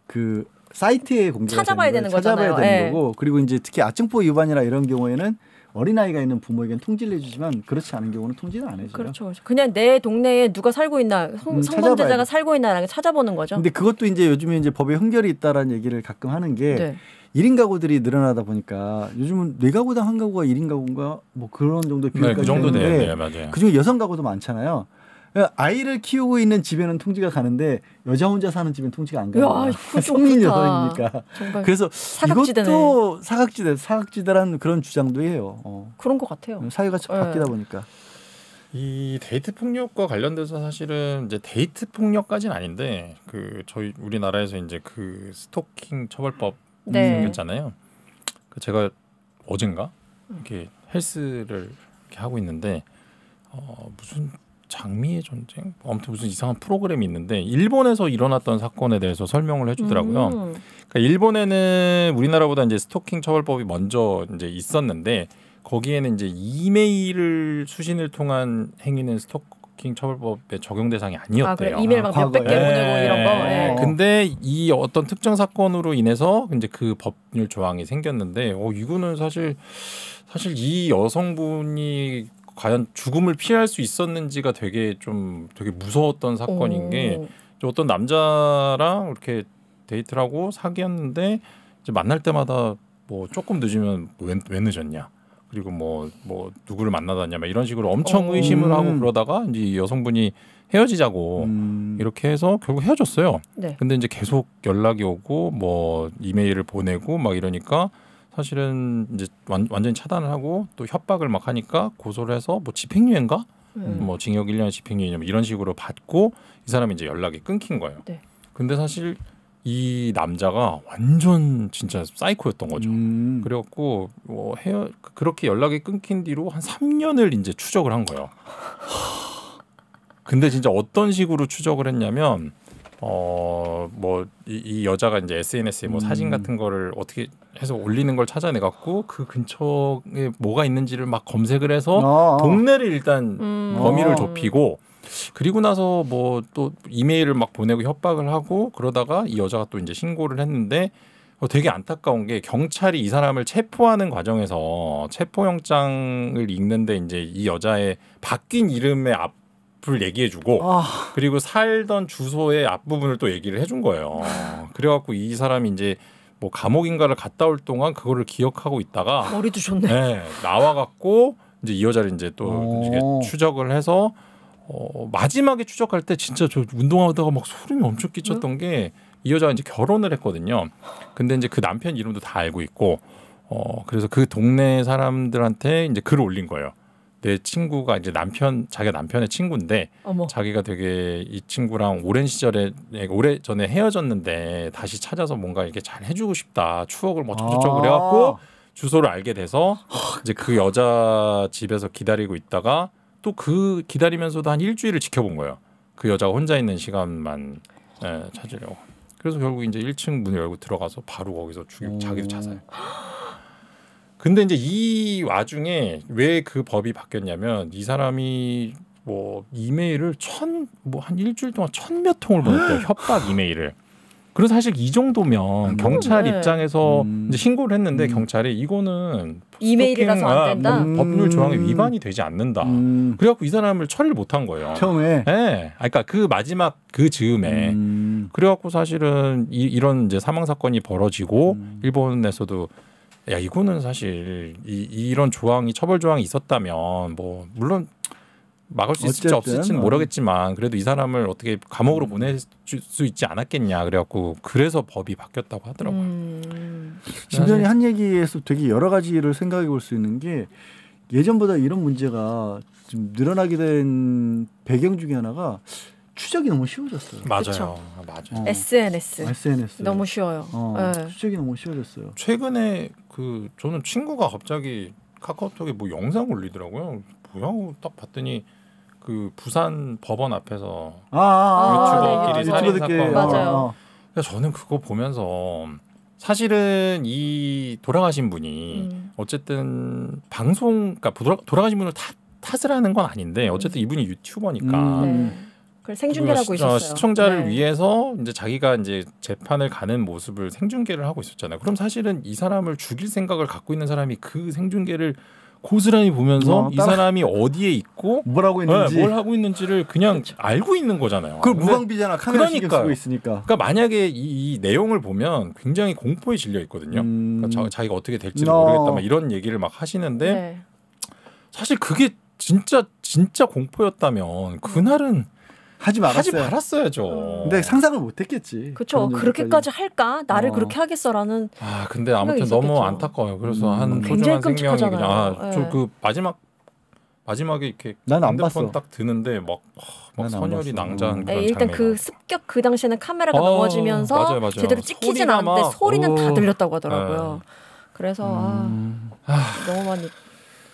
그 사이트에 공개가 찾아봐야 되는 거잖아요. 찾아봐야 되는 거고. 그리고 이제 특히 아청법 위반이나 이런 경우에는 어린아이가 있는 부모에게는 통지를 해주지만 그렇지 않은 경우는 통지는 안 해줘요. 그렇죠. 그냥 내 동네에 누가 살고 있나, 성범죄자가 살고 있나라는 걸 찾아보는 거죠. 근데 그것도 이제 요즘에 이제 법에 흥결이 있다라는 얘기를 가끔 하는 게 1인 가구들이 늘어나다 보니까 요즘은 4가구당 1가구가 1인 가구인가 뭐 그런 정도의 비율까지 되는데 맞아요. 그중에 여성 가구도 많잖아요. 아이를 키우고 있는 집에는 통지가 가는데 여자 혼자 사는 집엔 통지가 안 가요. 성인 여성이니까. 그래서 사각지대네. 이것도 사각지대라는 그런 주장도 해요. 그런 것 같아요. 사회가 바뀌다 보니까. 이 데이트 폭력과 관련돼서 사실은 이제 데이트 폭력까지는 아닌데 그 저희 우리나라에서 이제 그 스토킹 처벌법 생겼잖아요. 그 제가 어젠가 이렇게 헬스를 이렇게 하고 있는데 무슨 장미의 전쟁? 아무튼 무슨 이상한 프로그램이 있는데 일본에서 일어났던 사건에 대해서 설명을 해주더라고요. 그러니까 일본에는 우리나라보다 이제 스토킹 처벌법이 먼저 이제 있었는데 거기에는 이제 이메일을 수신을 통한 행위는 스토킹 처벌법의 적용 대상이 아니었대요. 그래, 이메일 막 몇백 개 보내고 이런 거. 근데 이 어떤 특정 사건으로 인해서 이제 그 법률 조항이 생겼는데 이거는 사실 이 여성분이 과연 죽음을 피할 수 있었는지가 되게 무서웠던 사건인 게 어떤 남자랑 이렇게 데이트를 하고 사귀었는데 이제 만날 때마다 뭐 조금 늦으면 왜 늦었냐 그리고 뭐 누구를 만나다 왔냐 막 이런 식으로 엄청 의심을 하고 그러다가 이제 이 여성분이 헤어지자고 이렇게 해서 결국 헤어졌어요. 근데 이제 계속 연락이 오고 뭐 이메일을 보내고 막 이러니까 사실은 이제 완전히 차단을 하고 또 협박을 막 하니까 고소를 해서 뭐 집행유예인가 뭐 징역 1년 집행유예 이런 식으로 받고 이 사람이 이제 연락이 끊긴 거예요. 근데 사실 이 남자가 완전 진짜 사이코였던 거죠. 그래갖고 뭐 그렇게 연락이 끊긴 뒤로 한 3년을 이제 추적을 한 거예요. 근데 진짜 어떤 식으로 추적을 했냐면 뭐 이 여자가 이제 SNS에 뭐 사진 같은 거를 어떻게 해서 올리는 걸 찾아내 갖고 그 근처에 뭐가 있는지를 막 검색을 해서 동네를 일단 범위를 좁히고 그리고 나서 뭐 또 이메일을 막 보내고 협박을 하고 그러다가 이 여자가 또 이제 신고를 했는데 되게 안타까운 게 경찰이 이 사람을 체포하는 과정에서 체포영장을 읽는데 이제 이 여자의 바뀐 이름의 앞을 얘기해주고 그리고 살던 주소의 앞부분을 또 얘기를 해준 거예요. 그래갖고 이 사람이 이제 뭐 감옥인가를 갔다 올 동안 그거를 기억하고 있다가 머리도 좋네. 네, 나와갖고 이제 이 여자를 이제 또 이제 추적을 해서 마지막에 추적할 때 진짜 저 운동하다가 막 소름이 엄청 끼쳤던 게 이 여자가 이제 결혼을 했거든요. 근데 이제 그 남편 이름도 다 알고 있고 그래서 그 동네 사람들한테 이제 글을 올린 거예요. 내 친구가 이제 자기가 남편의 친구인데 자기가 되게 이 친구랑 오랜 전에 헤어졌는데 다시 찾아서 뭔가 이렇게 잘 해주고 싶다. 추억을 뭐 저쩌고 그래갖고 주소를 알게 돼서 이제 그 여자 집에서 기다리고 있다가 또 그 기다리면서도 한 일주일을 지켜본 거예요. 그 여자가 혼자 있는 시간만 찾으려고. 그래서 결국 이제 1층 문을 열고 들어가서 바로 거기서 죽이고 자기도 자살. 근데 이제 이 와중에 왜 그 법이 바뀌었냐면 이 사람이 뭐 이메일을 한 일주일 동안 1,000몇 통을 보냈대요. 협박 이메일을. 그래서 사실 이 정도면 경찰 입장에서 이제 신고를 했는데 경찰이 이거는 이메일이라서 안 된다. 법률 조항에 위반이 되지 않는다. 그래갖고 이 사람을 처리를 못한 거예요. 처음에. 네, 그러니까 그 마지막 그 즈음에. 그래갖고 사실은 이런 이제 사망 사건이 벌어지고 일본에서도 야 이거는 사실 이런 조항이 처벌 조항이 있었다면 뭐 물론 막을 수 있을지 없을지는 모르겠지만 그래도 이 사람을 어떻게 감옥으로 보낼 수 있지 않았겠냐 그래갖고 그래서 법이 바뀌었다고 하더라고요. 진변이 한 얘기에서 되게 여러 가지를 생각해 볼 수 있는 게 예전보다 이런 문제가 좀 늘어나게 된 배경 중에 하나가 추적이 너무 쉬워졌어요. 맞아요. 맞아요. SNS 너무 쉬워요. 네. 추적이 너무 쉬워졌어요. 최근에 그 저는 친구가 갑자기 카카오톡에 뭐 영상 올리더라고요. 뭐야? 딱 봤더니 그 부산 법원 앞에서 유튜버끼리 살인 사건. 맞아요. 그래서 저는 그거 보면서 사실은 이 돌아가신 분이 어쨌든 방송, 그러니까 돌아가신 분을 탓을 하는 건 아닌데 어쨌든 이분이 유튜버니까 그걸 생중계를 하고 있었어요. 시청자를 위해서 이제 자기가 이제 재판을 가는 모습을 생중계를 하고 있었잖아요. 그럼 사실은 이 사람을 죽일 생각을 갖고 있는 사람이 그 생중계를 고스란히 보면서 이 사람이 어디에 있고 뭘 하고 있는지 뭘 하고 있는지를 그냥 알고 있는 거잖아요. 그걸 무방비잖아. 카메라 신경 쓰고 있으니까. 그러니까 만약에 이 내용을 보면 굉장히 공포에 질려 있거든요. 그러니까 자기가 어떻게 될지를 모르겠다 막 이런 얘기를 막 하시는데 사실 그게 진짜 공포였다면 그날은 하지 말았어야죠. 근데 상상을 못했겠지. 그렇죠. 그렇게까지 할까? 나를 그렇게 하겠어라는. 근데 아무튼 너무 안타까워요. 그래서 한 소중한 생명이 그냥 그 마지막에 이렇게 난 안 봤어. 딱 드는데 막 선혈이 낭자한 그런 일단 그 습격 그 당시에는 카메라가 넘어지면서 맞아요. 제대로 찍히진 않는데 소리는 다 들렸다고 하더라고요. 그래서 너무 많이.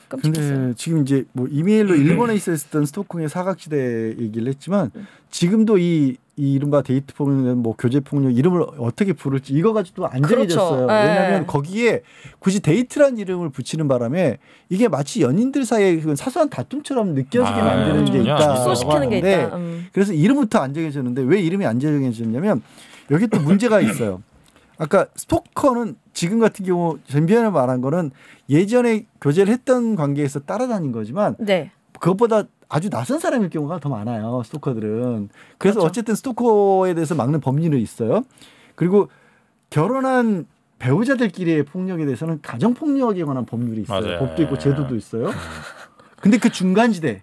근데 지금 이제 뭐 이메일로 일본에 있었던 스톡홀m의 사각지대 얘기를 했지만 지금도 이 이른바 데이트 폭력, 뭐 교제 폭력 이름을 어떻게 부를지 이거 가지고 안 정해졌어요. 왜냐하면 거기에 굳이 데이트라는 이름을 붙이는 바람에 이게 마치 연인들 사이에 사소한 다툼처럼 느껴지게 만드는 게 있다. 축소시키는 게 있다. 그래서 이름부터 안 정해졌는데 왜 이름이 안 정해졌냐면 여기 또 문제가 있어요. 아까 스토커는 지금 같은 경우 전비현을 말한 거는 예전에 교제를 했던 관계에서 따라다닌 거지만 그것보다 아주 낯선 사람일 경우가 더 많아요. 스토커들은. 그래서 어쨌든 스토커에 대해서 막는 법률이 있어요. 그리고 결혼한 배우자들끼리의 폭력에 대해서는 가정폭력에 관한 법률이 있어요. 맞아요. 법도 있고 제도도 있어요. 근데 그 중간지대.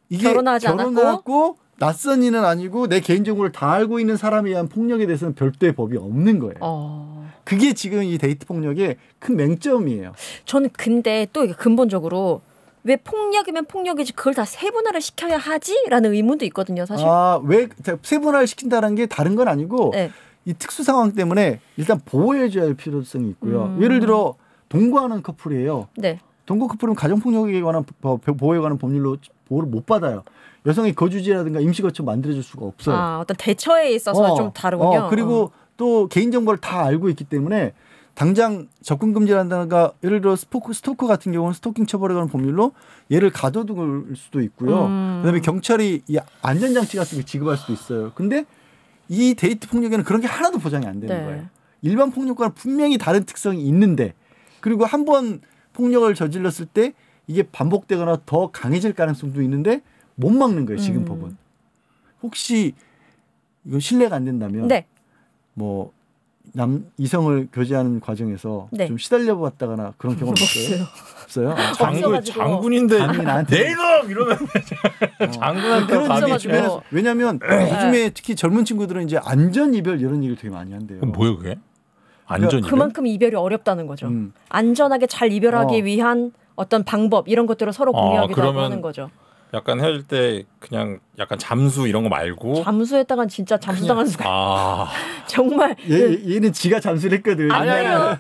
이게 결혼하지 않았고 낯선 이는 아니고 내 개인정보를 다 알고 있는 사람에 의한 폭력에 대해서는 별도의 법이 없는 거예요. 그게 지금 이 데이트 폭력의 큰 맹점이에요. 저는 근데 또 근본적으로 왜 폭력이면 폭력이지 그걸 다 세분화를 시켜야 하지라는 의문도 있거든요. 사실. 왜 세분화를 시킨다는 게 다른 건 아니고 이 특수 상황 때문에 일단 보호해줘야 할 필요성이 있고요. 예를 들어 동거하는 커플이에요. 동거 커플은 가정폭력에 관한 보호에 관한 법률로 보호를 못 받아요. 여성의 거주지라든가 임시거처 만들어줄 수가 없어요. 어떤 대처에 있어서 좀 다르군요. 그리고 또 개인정보를 다 알고 있기 때문에 당장 접근 금지한다든가 예를 들어 스토커 같은 경우는 스토킹 처벌에 관한 법률로 얘를 가둬둘 수도 있고요. 그다음에 경찰이 이 안전장치 같은 거 지급할 수도 있어요. 근데 이 데이트 폭력에는 그런 게 하나도 보장이 안 되는 거예요. 일반 폭력과는 분명히 다른 특성이 있는데 그리고 한 번 폭력을 저질렀을 때 이게 반복되거나 더 강해질 가능성도 있는데 못 막는 거예요. 지금 법은. 혹시 이건 신뢰가 안 된다면 뭐 이성을 교제하는 과정에서 좀 시달려 봤다거나 그런 경험 없어요? 없어요? 장군인데 내놈 이러면 장군한테 그런 주변에서 왜냐하면 요즘에 특히 젊은 친구들은 이제 안전 이별 이런 얘기를 되게 많이 한대요. 뭐예요 그게? 안전 이별? 그만큼 이별이 어렵다는 거죠. 안전하게 잘 이별하기 위한 어떤 방법 이런 것들을 서로 공유하기도 하는 거죠. 약간 헤어질 때 그냥 약간 잠수 이런 거 말고 잠수했다간 진짜 잠수당하는 수가 정말 얘는 지가 잠수를 했거든. 아니요.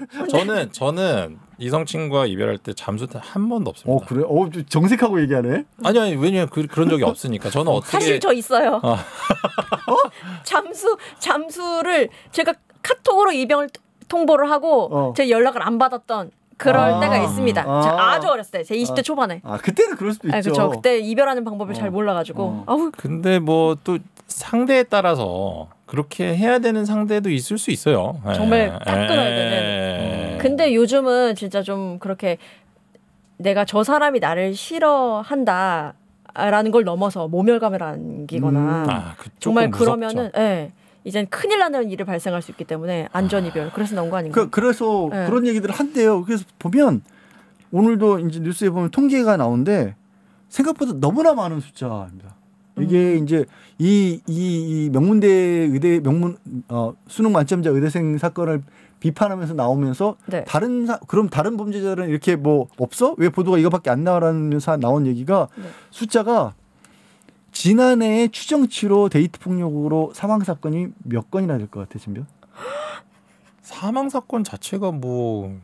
저는 이성 친구와 이별할 때 잠수 한 번도 없습니다. 그래? 정색하고 얘기하네. 아니 왜냐면 그런 적이 없으니까. 저는 어떻게 사실 저 있어요. 잠수를 제가 카톡으로 이별 통보를 하고 제 연락을 안 받았던 그럴 때가 있습니다. 제가 아주 어렸을 때, 제 20대 초반에. 그때는 그럴 수도 있죠. 그렇죠. 그때 이별하는 방법을 잘 몰라가지고. 근데 뭐 또 상대에 따라서 그렇게 해야 되는 상대도 있을 수 있어요. 정말 딱 끊어야 되는. 근데 요즘은 진짜 좀 그렇게 내가 저 사람이 나를 싫어한다라는 걸 넘어서 모멸감을 안기거나 정말 그러면은 이젠 큰일 나는 일이 발생할 수 있기 때문에 안전이별. 그래서 나온 거 아닌가요? 그래서 그런 얘기들을 한대요. 그래서 보면 오늘도 이제 뉴스에 보면 통계가 나오는데 생각보다 너무나 많은 숫자입니다. 이게 이제 이 명문대 의대 수능 만점자 의대생 사건을 비판하면서 나오면서 네. 그럼 다른 범죄자들은 이렇게 뭐 없어? 왜 보도가 이거밖에 안 나오라면서 나온 얘기가 네. 숫자가 지난해에 추정치로 데이트 폭력으로 사망 사건이 몇 건이나 될 것 같아 지금? 사망 사건 자체가 뭐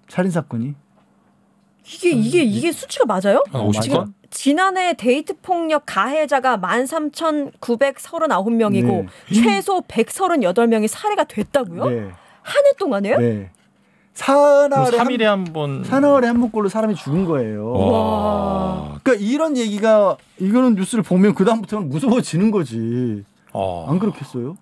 살인 사건이 이게 수치가 맞아요? 한 50건? 지난해 데이트 폭력 가해자가 13,939명이고 네. 최소 138명이 살해가 됐다고요? 네. 한 해 동안에요? 네. 사나흘에 3일에 한 번. 사나흘에 한 번꼴로 사람이 죽은 거예요. 와. 그러니까 이런 얘기가 이거는 뉴스를 보면 그 다음부터는 무서워지는 거지. 안 그렇겠어요?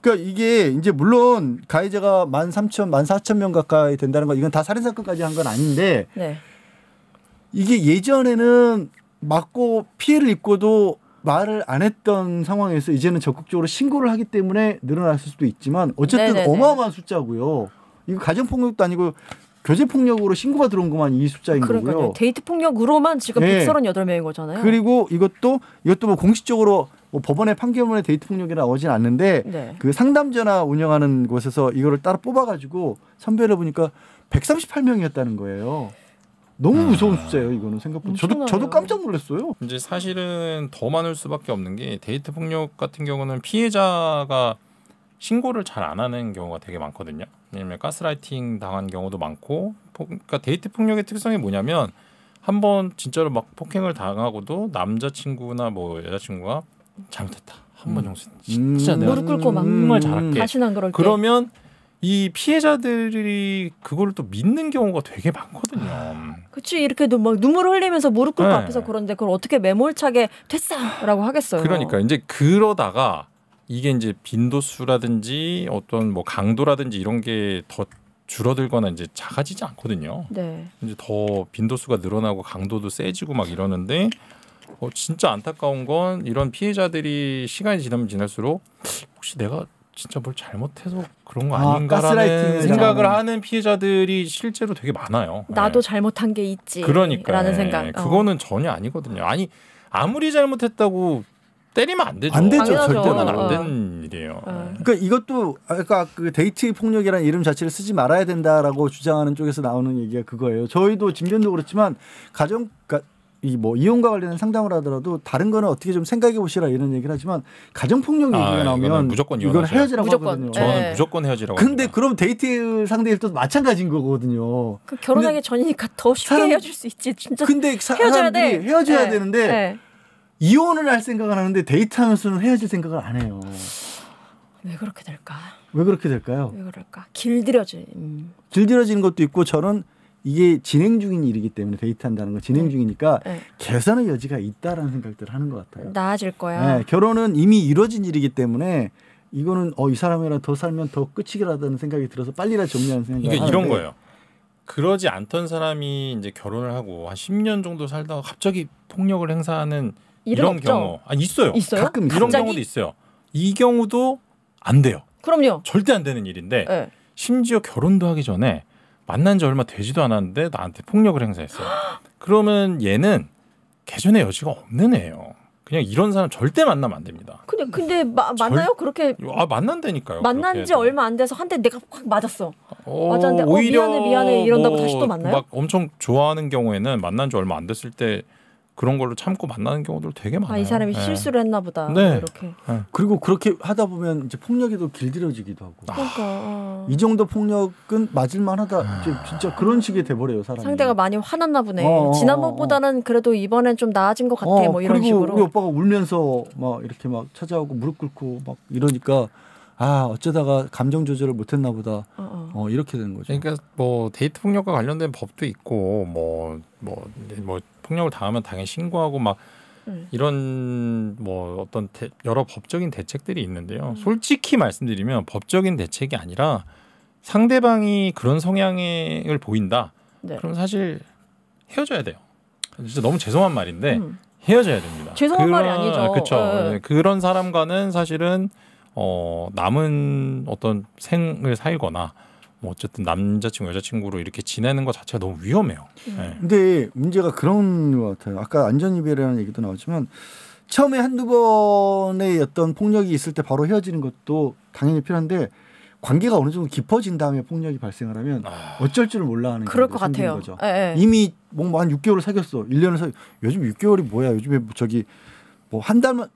그러니까 이게 이제 물론 가해자가 14,000명 가까이 된다는 건 이건 다 살인 사건까지 한 건 아닌데 네. 이게 예전에는 맞고 피해를 입고도 말을 안 했던 상황에서 이제는 적극적으로 신고를 하기 때문에 늘어났을 수도 있지만 어쨌든 네네네. 어마어마한 숫자고요. 이거 가정폭력도 아니고 교제폭력으로 신고가 들어온 것만 이 숫자인 그러니까요. 거고요. 데이트 폭력으로만 지금 네. 138명인 거잖아요. 그리고 이것도 뭐 공식적으로 뭐 법원의 판결문에 데이트 폭력이 나오진 않는데 네. 그 상담전화 운영하는 곳에서 이거를 따로 뽑아가지고 선별해 보니까 138명이었다는 거예요. 너무 무서운 숫자예요, 이거는 생각보다. 저도 깜짝 놀랐어요. 이제 사실은 더 많을 수밖에 없는 게 데이트 폭력 같은 경우는 피해자가 신고를 잘 안 하는 경우가 되게 많거든요. 왜냐면 가스라이팅 당한 경우도 많고, 그러니까 데이트 폭력의 특성이 뭐냐면 한번 진짜로 막 폭행을 당하고도 남자친구나 뭐 여자친구가 잘못했다. 한 번 정도 진짜 내가 무릎 꿇고 막 정말 잘할게. 다시는 안 그럴게. 그러면 이 피해자들이 그걸 또 믿는 경우가 되게 많거든요. 그치 이렇게 막 눈물을 흘리면서 무릎 꿇고 네. 앞에서 그런데 그걸 어떻게 매몰차게 됐어라고 하겠어요. 그러니까 이제 그러다가 이게 이제 빈도수라든지 어떤 뭐 강도라든지 이런 게 더 줄어들거나 이제 작아지지 않거든요. 네. 이제 더 빈도수가 늘어나고 강도도 세지고 막 이러는데 진짜 안타까운 건 이런 피해자들이 시간이 지나면 지날수록 혹시 내가 진짜 뭘 잘못해서 그런 거 아닌가라는 생각을 하는 피해자들이 실제로 되게 많아요. 나도 잘못한 게 있지. 그러니까 라는 생각. 그거는 전혀 아니거든요. 아니 아무리 잘못했다고 때리면 안 되죠. 안 되죠. 절대는 안 되는 일이에요. 그러니까 이것도 아까 그 데이트 폭력이라는 이름 자체를 쓰지 말아야 된다라고 주장하는 쪽에서 나오는 얘기가 그거예요. 저희도 진변도 그렇지만 그러니까 이 뭐 이혼과 관련된 상담을 하더라도 다른 거는 어떻게 좀 생각해 보시라 이런 얘기를 하지만 가정폭력 얘기가 나오면 무조건 이건 헤어지라고 무조건. 하거든요. 저는 네. 무조건 헤어지라고 근데 합니다. 그럼 데이트 상대일 도 마찬가지인 거거든요. 그 결혼하기 전이니까 더 쉽게 헤어질 수 있지. 진짜 근데 사람들이 헤어져야 되는데 네. 이혼을 할 생각을 하는데 데이트하면서는 헤어질 생각을 안 해요. 왜 그렇게 될까? 왜 그렇게 될까요? 왜 그럴까? 길들여지. 길들여지는 것도 있고 저는 이게 진행 중인 일이기 때문에 데이트한다는 건 진행 중이니까 개선의 여지가 있다라는 생각들을 하는 것 같아요. 나아질 거야. 네, 결혼은 이미 이루어진 일이기 때문에 이거는 이 사람이랑 더 살면 더 끝이라는 생각이 들어서 빨리라 정리하는 생각이 이게 이런 거예요. 그러지 않던 사람이 이제 결혼을 하고 한 10년 정도 살다가 갑자기 폭력을 행사하는 이런 없죠? 경우 있어요? 가끔 이런 경우도 있어요. 이 경우도 안 돼요. 그럼요. 절대 안 되는 일인데 네. 심지어 결혼도 하기 전에 만난 지 얼마 되지도 않았는데 나한테 폭력을 행사했어요. 그러면 얘는 개선의 여지가 없는 애예요. 그냥 이런 사람 절대 만나면 안 됩니다. 근데 만나요? 그렇게 만난다니까요. 만난 지 얼마 안 돼서 한 대 내가 확 맞았어. 맞았는데 오히려 미안해 이런다고 다시 또 만나요? 막 엄청 좋아하는 경우에는 만난 지 얼마 안 됐을 때 그런 걸로 참고 만나는 경우들 되게 많아요. 이 사람이 실수를 했나 보다. 네. 이렇게. 그리고 그렇게 하다 보면 이제 폭력이 더 길들여지기도 하고. 그러니까 이 정도 폭력은 맞을만하다. 진짜 그런 식이 돼버려요 사람이. 상대가 많이 화났나 보네. 지난번보다는 그래도 이번엔 좀 나아진 것 같아. 뭐 이런 그리고 식으로. 우리 오빠가 울면서 막 이렇게 막 찾아오고 무릎 꿇고 막 이러니까 어쩌다가 감정 조절을 못했나 보다. 이렇게 되는 거죠. 그러니까 뭐 데이트 폭력과 관련된 법도 있고 뭐 폭력을 당하면 당연히 신고하고 막 이런 뭐 어떤 여러 법적인 대책들이 있는데요. 솔직히 말씀드리면 법적인 대책이 아니라 상대방이 그런 성향을 보인다. 네. 그럼 사실 헤어져야 돼요. 진짜 너무 죄송한 말인데 헤어져야 됩니다. 죄송한 말이 아니죠. 그렇죠. 네. 그런 사람과는 사실은 남은 어떤 생을 살거나 뭐 어쨌든 남자친구 여자친구로 이렇게 지내는 것 자체가 너무 위험해요. 네. 근데 문제가 그런 것 같아요. 아까 안전이별이라는 얘기도 나왔지만 처음에 한두 번의 어떤 폭력이 있을 때 바로 헤어지는 것도 당연히 필요한데 관계가 어느 정도 깊어진 다음에 폭력이 발생을 하면 어쩔 줄을 몰라 하는 그럴 것 같아요. 거죠. 에. 이미 뭐 한 6개월을 사귀었어. 1년을 요즘 6개월이 뭐야? 요즘에 저기 뭐 한 달만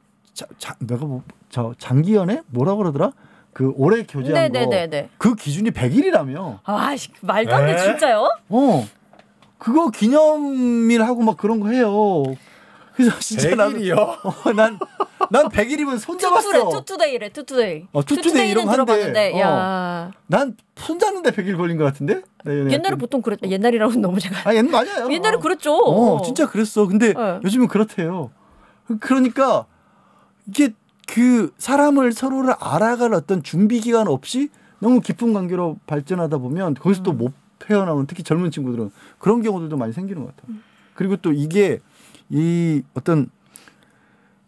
내가 뭐 저 장기 연애 뭐라 그러더라? 그 오래 교제한 거 그 기준이 100일이라며. 아, 말도 안 돼. 진짜요? 그거 기념일 하고 막 그런 거 해요. 그래서 진짜 100일이요? 난 100일이면 손잡았어. 투투데이래. 투투데이. 투투데이 이런 거 한대. 야. 난 손잡는데 100일 걸린 것 같은데? 옛날에 보통 그랬다. 옛날이라고는 너무 제가. 옛날 맞아요. 옛날에 그랬죠. 진짜 그랬어. 근데 요즘은 그렇대요. 그러니까 이게 그 사람을 서로를 알아갈 어떤 준비 기간 없이 너무 깊은 관계로 발전하다 보면 거기서 또 못 헤어나오는 특히 젊은 친구들은 그런 경우들도 많이 생기는 것 같아요. 그리고 또 이게 이 어떤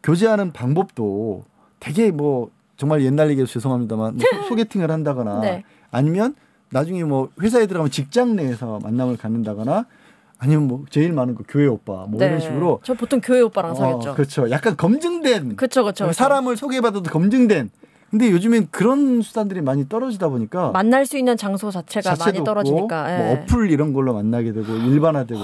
교제하는 방법도 되게 뭐 정말 옛날 얘기해서 죄송합니다만 뭐 소개팅을 한다거나 네. 아니면 나중에 뭐 회사에 들어가면 직장 내에서 만남을 갖는다거나 아니면 뭐 제일 많은 거 교회 오빠 뭐 이런 식으로 저 보통 교회 오빠랑 사귀었죠. 그렇죠. 약간 검증된 그렇죠. 사람을 소개받아도 검증된. 근데 요즘엔 그런 수단들이 많이 떨어지다 보니까 만날 수 있는 장소 자체가 많이 떨어지니까 없고, 뭐 어플 이런 걸로 만나게 되고 일반화되고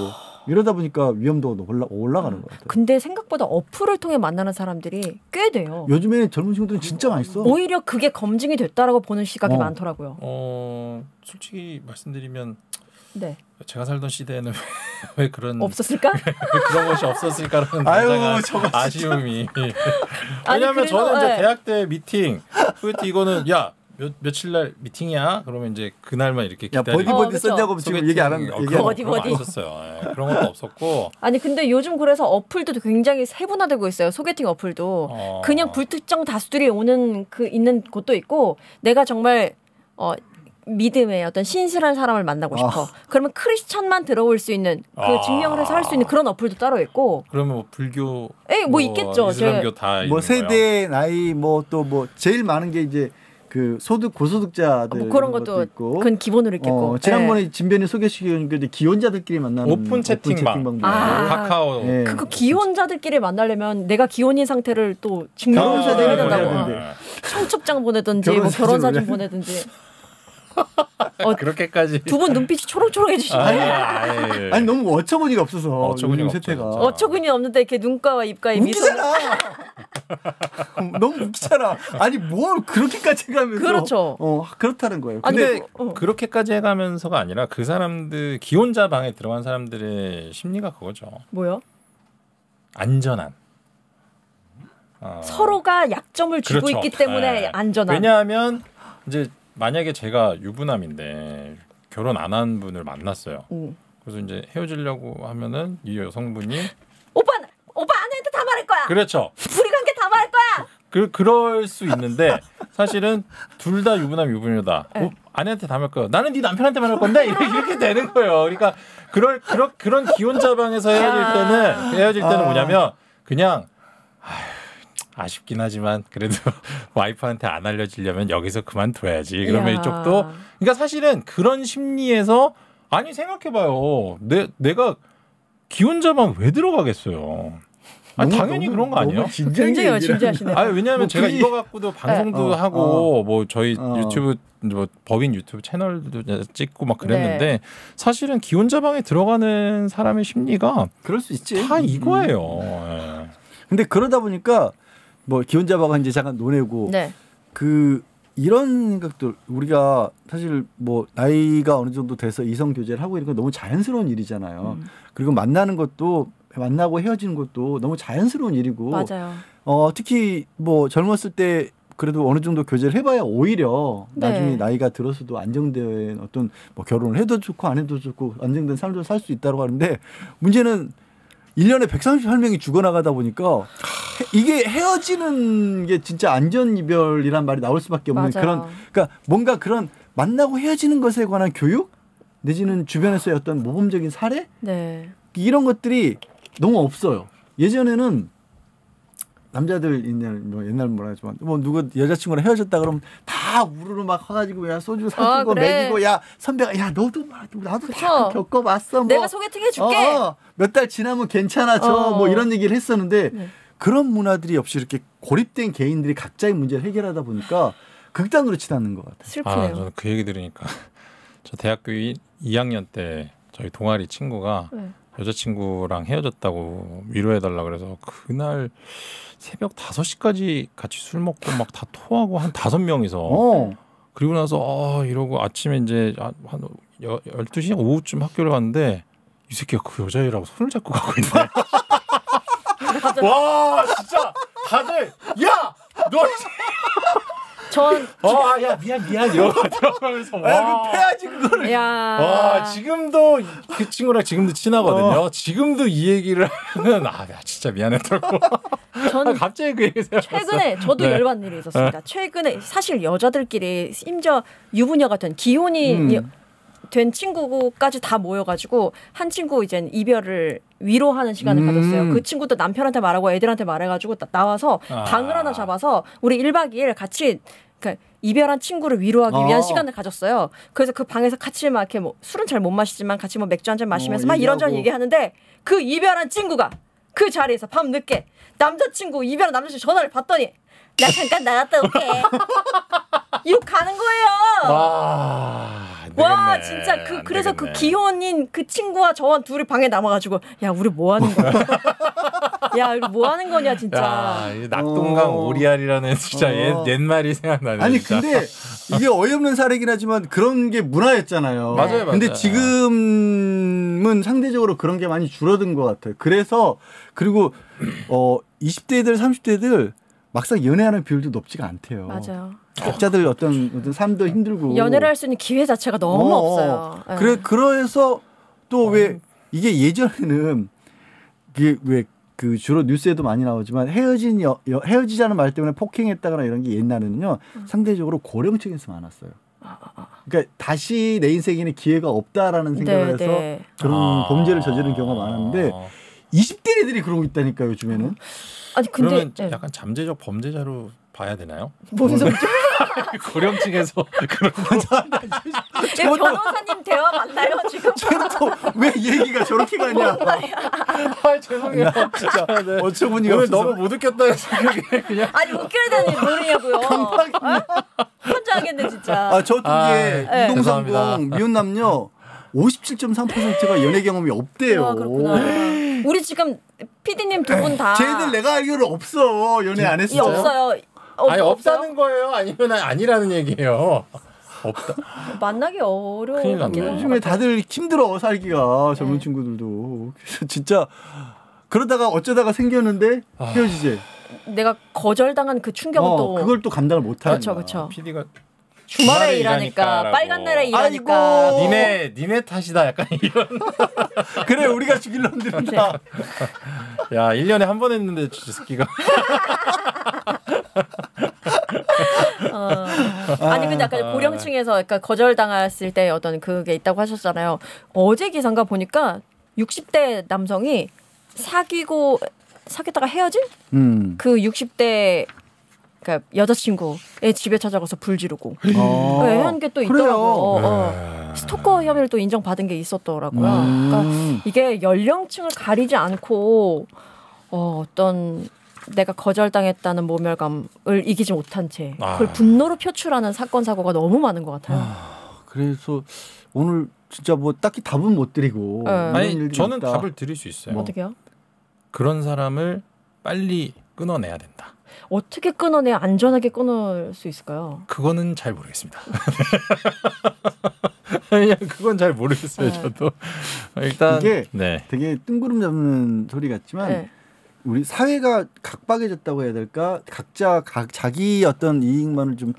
이러다 보니까 위험도가 올라가는 것 같아요. 근데 생각보다 어플을 통해 만나는 사람들이 꽤 돼요. 요즘에 젊은 친구들은 진짜 많이 써. 오히려 그게 검증이 됐다라고 보는 시각이 많더라고요. 솔직히 말씀드리면 네. 제가 살던 시대에는 왜 그런 없었을까? 그런 것이 없었을까라는 굉장한 아쉬움이. 왜냐하면 저는 이제 대학 때 미팅 소개팅 이거는 야 며칠 날 미팅이야? 그러면 이제 그날만 이렇게 기다리고 버디 썼냐고 지금 얘기 안 한 거. 버디 없었어요. 그런 것도 없었고. 아니 근데 요즘 그래서 어플도 굉장히 세분화되고 있어요. 소개팅 어플도 그냥 불특정 다수들이 오는 그 있는 곳도 있고 내가 정말 믿음의 어떤 신실한 사람을 만나고 싶어. 그러면 크리스천만 들어올 수 있는 그 증명을 해서 할 수 있는 그런 어플도 따로 있고. 그러면 뭐 불교, 뭐 있겠죠. 이슬람교 다 뭐 세대 나이 뭐 또 뭐 제일 많은 게 이제 그 고소득자들 뭐 그런 것도 있고. 그건 기본으로 있겠고. 지난번에 진변이 소개시켜준 게 기혼자들끼리 만나는 오픈 채팅방, 카카오. 그거 기혼자들끼리 만나려면 내가 기혼인 상태를 또 증명해야 된다고. 청첩장 보내든지 뭐 결혼 사진 보내든지. 그렇게까지 두 분 눈빛이 초롱초롱해지시네. 아니 너무 어처구니가 없어서 어처구니가 세태가 어처구니 없는데 이렇게 눈가와 입가에 웃기잖아. 너무 웃기잖아. 아니 뭘 그렇게까지 해가면서 그렇죠. 그렇다는 거예요. 근데 그렇게까지 해가면서가 아니라 그 사람들 기혼자 방에 들어간 사람들의 심리가 그거죠. 뭐요? 안전한. 서로가 약점을 주고 있기 때문에 안전한. 왜냐하면 이제 만약에 제가 유부남인데 결혼 안 한 분을 만났어요. 그래서 이제 헤어지려고 하면은 이 여성분이 오빠 아내한테 다 말할 거야. 그렇죠. 우리 관계 다 말할 거야. 그럴 수 있는데 사실은 둘 다 유부남이다. 아내한테 다 말할 거야. 나는 네 남편한테 말할 건데 이렇게 되는 거예요. 그러니까 그런 기혼자 방에서 헤어질 때는 뭐냐면 그냥. 아쉽긴 하지만 그래도 와이프한테 안 알려지려면 여기서 그만둬야지. 그러면 이쪽도 그러니까 사실은 그런 심리에서 아니 생각해봐요. 내가 기혼자방 왜 들어가겠어요. 당연히 그런 거 아니에요? 굉장히 진지하시네요. 왜냐하면 제가 이거 갖고도 방송도 하고 뭐 저희 유튜브 뭐 법인 유튜브 채널도 찍고 막 그랬는데 사실은 기혼자방에 들어가는 사람의 심리가 그럴 수 있지. 다 이거예요. 근데 그러다 보니까 뭐 기혼자방은 이제 잠깐 노내고 그 이런 생각들 우리가 사실 뭐 나이가 어느 정도 돼서 이성 교제를 하고 이런 건 너무 자연스러운 일이잖아요. 그리고 만나는 것도 만나고 헤어지는 것도 너무 자연스러운 일이고 맞아요. 특히 뭐 젊었을 때 그래도 어느 정도 교제를 해봐야 오히려 나중에 나이가 들어서도 안정된 어떤 뭐 결혼을 해도 좋고 안 해도 좋고 안정된 삶을 살 수 있다고 하는데 문제는 1년에 138명이 죽어나가다 보니까 이게 헤어지는 게 진짜 안전이별이란 말이 나올 수밖에 없는 그런 그러니까 뭔가 그런 만나고 헤어지는 것에 관한 교육 내지는 주변에서의 어떤 모범적인 사례 이런 것들이 너무 없어요. 예전에는 남자들 옛날 뭐라 하지만 뭐 누구 여자친구랑 헤어졌다 그러면 다 막 우르르 막 와가지고 야 소주 사주고 그래. 먹이고 야 선배가 야 너도 나도 다 겪어봤어. 뭐. 내가 소개팅 해줄게. 몇 달 지나면 괜찮아져. 뭐 이런 얘기를 했었는데 그런 문화들이 없이 이렇게 고립된 개인들이 각자의 문제를 해결하다 보니까 극단으로 치닫는 것 같아요. 슬프네요. 저는 그 얘기 들으니까 저 대학교 2학년 때 저희 동아리 친구가 여자친구랑 헤어졌다고 위로해달라 그래서 그날 새벽 5시까지 같이 술 먹고 막 다 토하고 한 5명이서 그리고 나서 이러고 아침에 이제 한 12시 오후쯤 학교를 갔는데 이 새끼가 그 여자애라고 손을 잡고 가고 있네. 와 진짜 다들 야 너 야 미안 이러고 들어가면서 와 패야지 그거를. 야 지금도 그 친구랑 지금도 친하거든요. 지금도 이 얘기를 하면 진짜 미안했다고. 저는 갑자기 그 얘기 생각났어. 최근에 저도 열받는 일이 있었습니다. 최근에 사실 여자들끼리 심지어 유부녀가 된 기혼이 된 친구까지 다 모여가지고 한 친구 이제 이별을 위로하는 시간을 가졌어요. 그 친구도 남편한테 말하고 애들한테 말해가지고 나와서 방을 하나 잡아서 우리 1박 2일 같이 그러니까 이별한 친구를 위로하기 위한 시간을 가졌어요. 그래서 그 방에서 같이 막 이렇게 뭐 술은 잘 못 마시지만 같이 뭐 맥주 한잔 마시면서 막 이런저런 얘기하는데 그 이별한 친구가 그 자리에서 밤 늦게 남자친구 이별한 남자친구 전화를 받더니 나 잠깐 나갔다 올게. 이거 가는 거예요. 와 진짜 그래서 그 기혼인 그 친구와 저와 둘이 방에 남아가지고 야 우리 뭐 하는 거야? 야 우리 뭐 하는 거냐 진짜. 야, 낙동강 오리알이라는 진짜 옛말이 생각나네. 아니 진짜. 근데 이게 어이없는 사례긴 하지만 그런 게 문화였잖아요. 맞아요. 근데 지금은 상대적으로 그런 게 많이 줄어든 것 같아요. 그래서 그리고 20대들 30대들 막상 연애하는 비율도 높지가 않대요. 맞아요. 각자들 어떤 삶도 힘들고 연애를 할 수 있는 기회 자체가 너무 없어요. 그래서 또 왜 이게 예전에는 이게 왜 그 주로 뉴스에도 많이 나오지만 헤어지자는 말 때문에 폭행했다거나 이런 게 옛날에는요 상대적으로 고령층에서 많았어요. 그러니까 다시 내 인생에는 기회가 없다라는 생각을 해서 그런 범죄를 저지르는 경우가 많았는데 20대 애들이 그러고 있다니까 요즘에는. 아니 근데 그러면 약간 잠재적 범죄자로 봐야 되나요? 무슨 소리죠? 고령층에서 그런 변호사님 대화 맞나요 지금? 왜 얘기가 저렇게 가냐? 죄송해요. 진짜 어처구니가 오늘 없어서. 너무 못 웃겼다 생각에 그냥. 아니 웃겨야 되는 노래냐고요. 혼자 하겠네 진짜. 저 쪽에 2030 미혼 남녀 57.3%가 연애 경험이 없대요. 그렇구나. 우리 지금 PD님 두 분 다. 쟤들 내가 알기로는 없어. 연애 안 했어요. 없어요. 아니 없다는 거예요? 아니면 아니라는 얘기예요? 없다. 만나기 어려워. 요즘에 다들 힘들어 살기가 젊은 친구들도. 그래서 진짜 그러다가 어쩌다가 생겼는데 헤어지지. 내가 거절당한 그 충격은 또 그걸 또 감당을 못하는. 그렇죠. PD가 주말에 일하니까 빨간 날에 일하니까. 아이고. 니네 탓이다 약간 이런. 그래 우리가 죽일 놈들이다. 야 1년에 한 번 했는데 저 새끼가. 아니 근데 아까 고령층에서 그러니까 거절당했을 때 어떤 그게 있다고 하셨잖아요. 어제 기사인가 보니까 60대 남성이 사귀다가 헤어진 그 60대 그러니까 여자친구의 집에 찾아가서 불 지르고 한 게 또 있더라고요. 스토커 혐의를 또 인정받은 게 있었더라고요. 그러니까 이게 연령층을 가리지 않고 어떤 내가 거절당했다는 모멸감을 이기지 못한 채 그걸 분노로 표출하는 사건 사고가 너무 많은 것 같아요. 그래서 오늘 진짜 뭐 딱히 답은 못 드리고 아니 저는 답을 드릴 수 있어요. 어떻게요? 그런 사람을 빨리 끊어내야 된다. 어떻게 끊어내야 안전하게 끊을 수 있을까요? 그거는 잘 모르겠습니다. 그냥 그건 잘 모르겠어요. 저도 일단 이게 되게 뜬구름 잡는 소리 같지만 우리 사회가 각박해졌다고 해야 될까? 각자 자기 어떤 이익만을 좀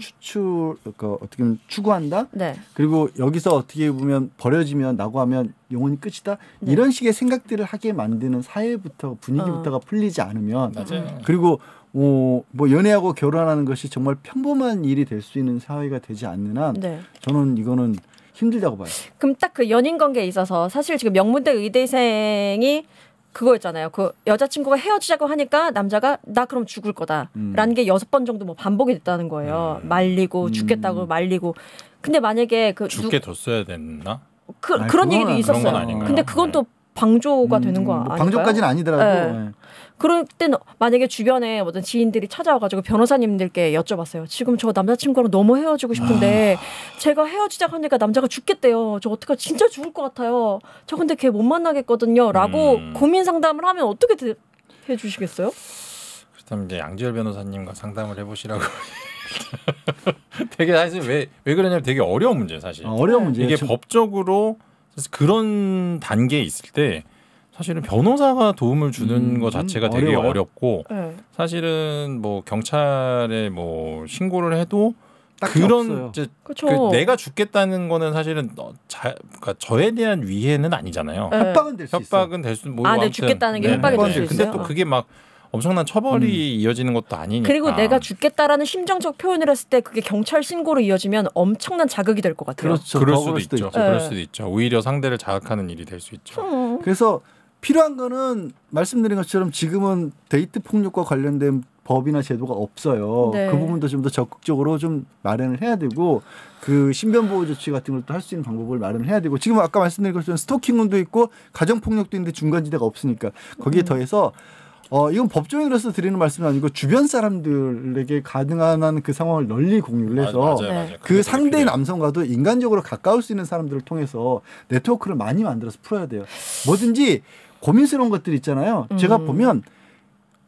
어떻게 보면 추구한다. 그리고 여기서 어떻게 보면 버려지면 나고 하면 영원히 끝이다. 이런 식의 생각들을 하게 만드는 사회부터 분위기부터가 풀리지 않으면 그리고 뭐 연애하고 결혼하는 것이 정말 평범한 일이 될 수 있는 사회가 되지 않는 한 저는 이거는 힘들다고 봐요. 그럼 딱 그 연인 관계에 있어서 사실 지금 명문대 의대생이 그거였잖아요. 그 여자친구가 헤어지자고 하니까 남자가 나 그럼 죽을 거다라는 게 6번 정도 뭐 반복이 됐다는 거예요. 말리고 죽겠다고 말리고. 근데 만약에 그 죽게 뒀어야 됐나? 그런 얘기도 있었어요. 그런 건 아닌가요? 근데 그건 또 방조가 되는 거 아닌가요? 방조까지는 아니더라도. 네. 그럴 때는 만약에 주변에 어떤 지인들이 찾아와가지고 변호사님들께 여쭤봤어요. 지금 저 남자친구랑 너무 헤어지고 싶은데 제가 헤어지자고 하니까 남자가 죽겠대요. 저 어떡하지? 진짜 죽을 것 같아요. 저 근데 걔 못 만나겠거든요. 라고 고민 상담을 하면 어떻게 해주시겠어요? 그렇다면 이제 양지열 변호사님과 상담을 해보시라고. 되게 사실 왜 그러냐면 되게 어려운 문제예요. 사실. 어려운 문제. 이게 법적으로 그런 단계에 있을 때 사실은 변호사가 도움을 주는 것 자체가 되게 어려워요? 어렵고 사실은 뭐 경찰에 뭐 신고를 해도 그런 이제 그 내가 죽겠다는 거는 사실은 그러니까 저에 대한 위해는 아니잖아요. 협박은 될 수 있어요. 협박은 될 수 뭐 네, 죽겠다는 게 협박이 될 수 있어요. 근데 또 그게 막 엄청난 처벌이 이어지는 것도 아니니까. 그리고 내가 죽겠다라는 심정적 표현을 했을 때 그게 경찰 신고로 이어지면 엄청난 자극이 될 것 같아요. 그렇죠. 그럴 수도 있죠. 그럴 수도 있죠. 오히려 상대를 자극하는 일이 될 수 있죠. 그래서 필요한 거는 말씀드린 것처럼 지금은 데이트 폭력과 관련된 법이나 제도가 없어요. 네. 그 부분도 좀 더 적극적으로 좀 마련을 해야 되고 그 신변 보호 조치 같은 것도 할 수 있는 방법을 마련을 해야 되고 지금 아까 말씀드린 것처럼 스토킹도 있고 가정 폭력도 있는데 중간지대가 없으니까 거기에 더해서 이건 법조인으로서 드리는 말씀은 아니고 주변 사람들에게 가능한 그 상황을 널리 공유를 해서 맞아요. 그 상대 남성과도 인간적으로 가까울 수 있는 사람들을 통해서 네트워크를 많이 만들어서 풀어야 돼요. 뭐든지 고민스러운 것들이 있잖아요. 제가 보면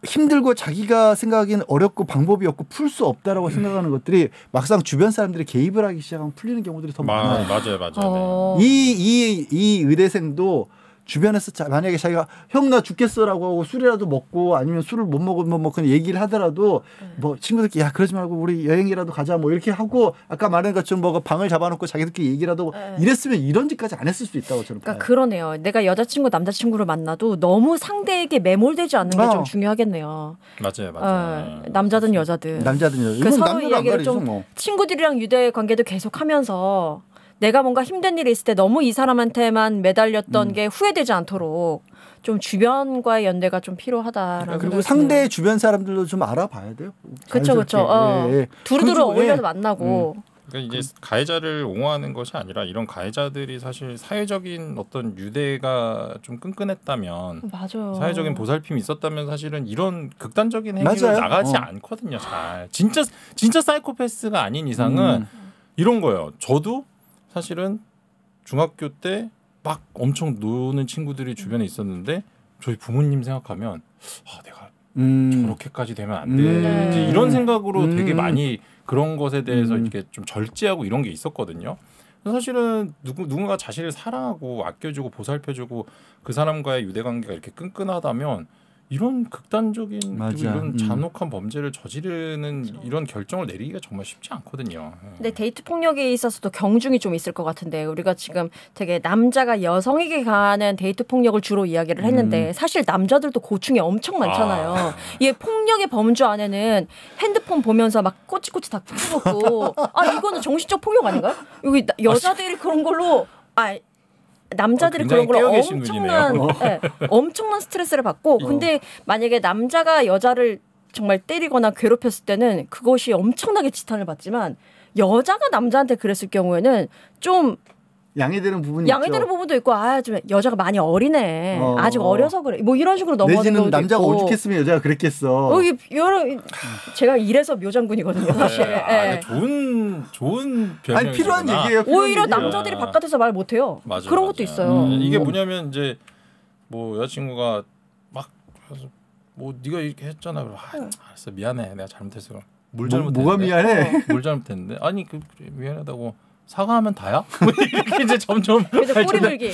힘들고 자기가 생각하기엔 어렵고 방법이 없고 풀 수 없다라고 생각하는 것들이 막상 주변 사람들이 개입을 하기 시작하면 풀리는 경우들이 더 많아요. 맞아요. 이 의대생도 주변에서 만약에 자기가 형 나 죽겠어라고 하고 술이라도 먹고 아니면 술을 못 먹으면 뭐 그냥 얘기를 하더라도 뭐 친구들끼리 야 그러지 말고 우리 여행이라도 가자 뭐 이렇게 하고 아까 말한 것처럼 뭐 방을 잡아놓고 자기들끼리 얘기라도 이랬으면 이런 짓까지 안 했을 수 있다고 저는 그러니까 그러네요. 내가 여자친구 남자친구를 만나도 너무 상대에게 매몰되지 않는 게 좀 중요하겠네요. 맞아요. 남자든 여자든. 그 서로 이야기를 좀 뭐. 친구들이랑 유대 관계도 계속하면서 내가 뭔가 힘든 일이 있을 때 너무 이 사람한테만 매달렸던 게 후회되지 않도록 좀 주변과의 연대가 좀 필요하다라는. 그리고 상대 주변 사람들도 좀 알아봐야 돼요. 그렇죠. 두루두루 어울려서 만나고. 그러니까 이제 가해자를 옹호하는 것이 아니라 이런 가해자들이 사실 사회적인 어떤 유대가 좀 끈끈했다면, 맞아요. 사회적인 보살핌이 있었다면 사실은 이런 극단적인 행위로 나가지 않거든요. 잘 진짜 사이코패스가 아닌 이상은 이런 거예요. 저도 사실은 중학교 때 막 엄청 노는 친구들이 주변에 있었는데 저희 부모님 생각하면 내가 저렇게까지 되면 안 돼. 이제 이런 생각으로 되게 많이 그런 것에 대해서 이렇게 좀 절제하고 이런 게 있었거든요. 사실은 누군가 자신을 사랑하고 아껴주고 보살펴주고 그 사람과의 유대관계가 이렇게 끈끈하다면 이런 극단적인 그리고 이런 잔혹한 범죄를 저지르는 이런 결정을 내리기가 정말 쉽지 않거든요. 근데 데이트 폭력에 있어서도 경중이 좀 있을 것 같은데 우리가 지금 되게 남자가 여성에게 가하는 데이트 폭력을 주로 이야기를 했는데 사실 남자들도 고충이 엄청 많잖아요. 이 폭력의 범주 안에는 핸드폰 보면서 막 꼬치꼬치 다 뜯어먹고 이거는 정신적 폭력 아닌가요? 여기 여자들이 그런 걸로 남자들이 그런 걸로 엄청난 스트레스를 받고 근데 만약에 남자가 여자를 정말 때리거나 괴롭혔을 때는 그것이 엄청나게 지탄을 받지만 여자가 남자한테 그랬을 경우에는 좀 양해되는 부분이 양해되는 부분도 있고 좀 여자가 많이 어리네. 아직 어려서 그래. 뭐 이런 식으로 넘어가는 내지는 경우도 남자가 있고. 오죽했으면 여자가 그랬겠어. 제가 이래서 묘장군이거든요. 사실. 좋은 변명이구나. 필요한 얘기예요. 오히려 남자들이 바깥에서 말 못해요. 그런 것도 있어요. 이게 뭐냐면 이제 뭐 여자친구가 막 뭐 네가 이렇게 했잖아. 알았어 미안해 내가 잘못했어. 물 잘못했는데. 뭐가 미안해? 물 잘못했는데. 아니 미안하다고. 사과하면 다야? 이렇게 이제 점점 그래서 꼬리 물기.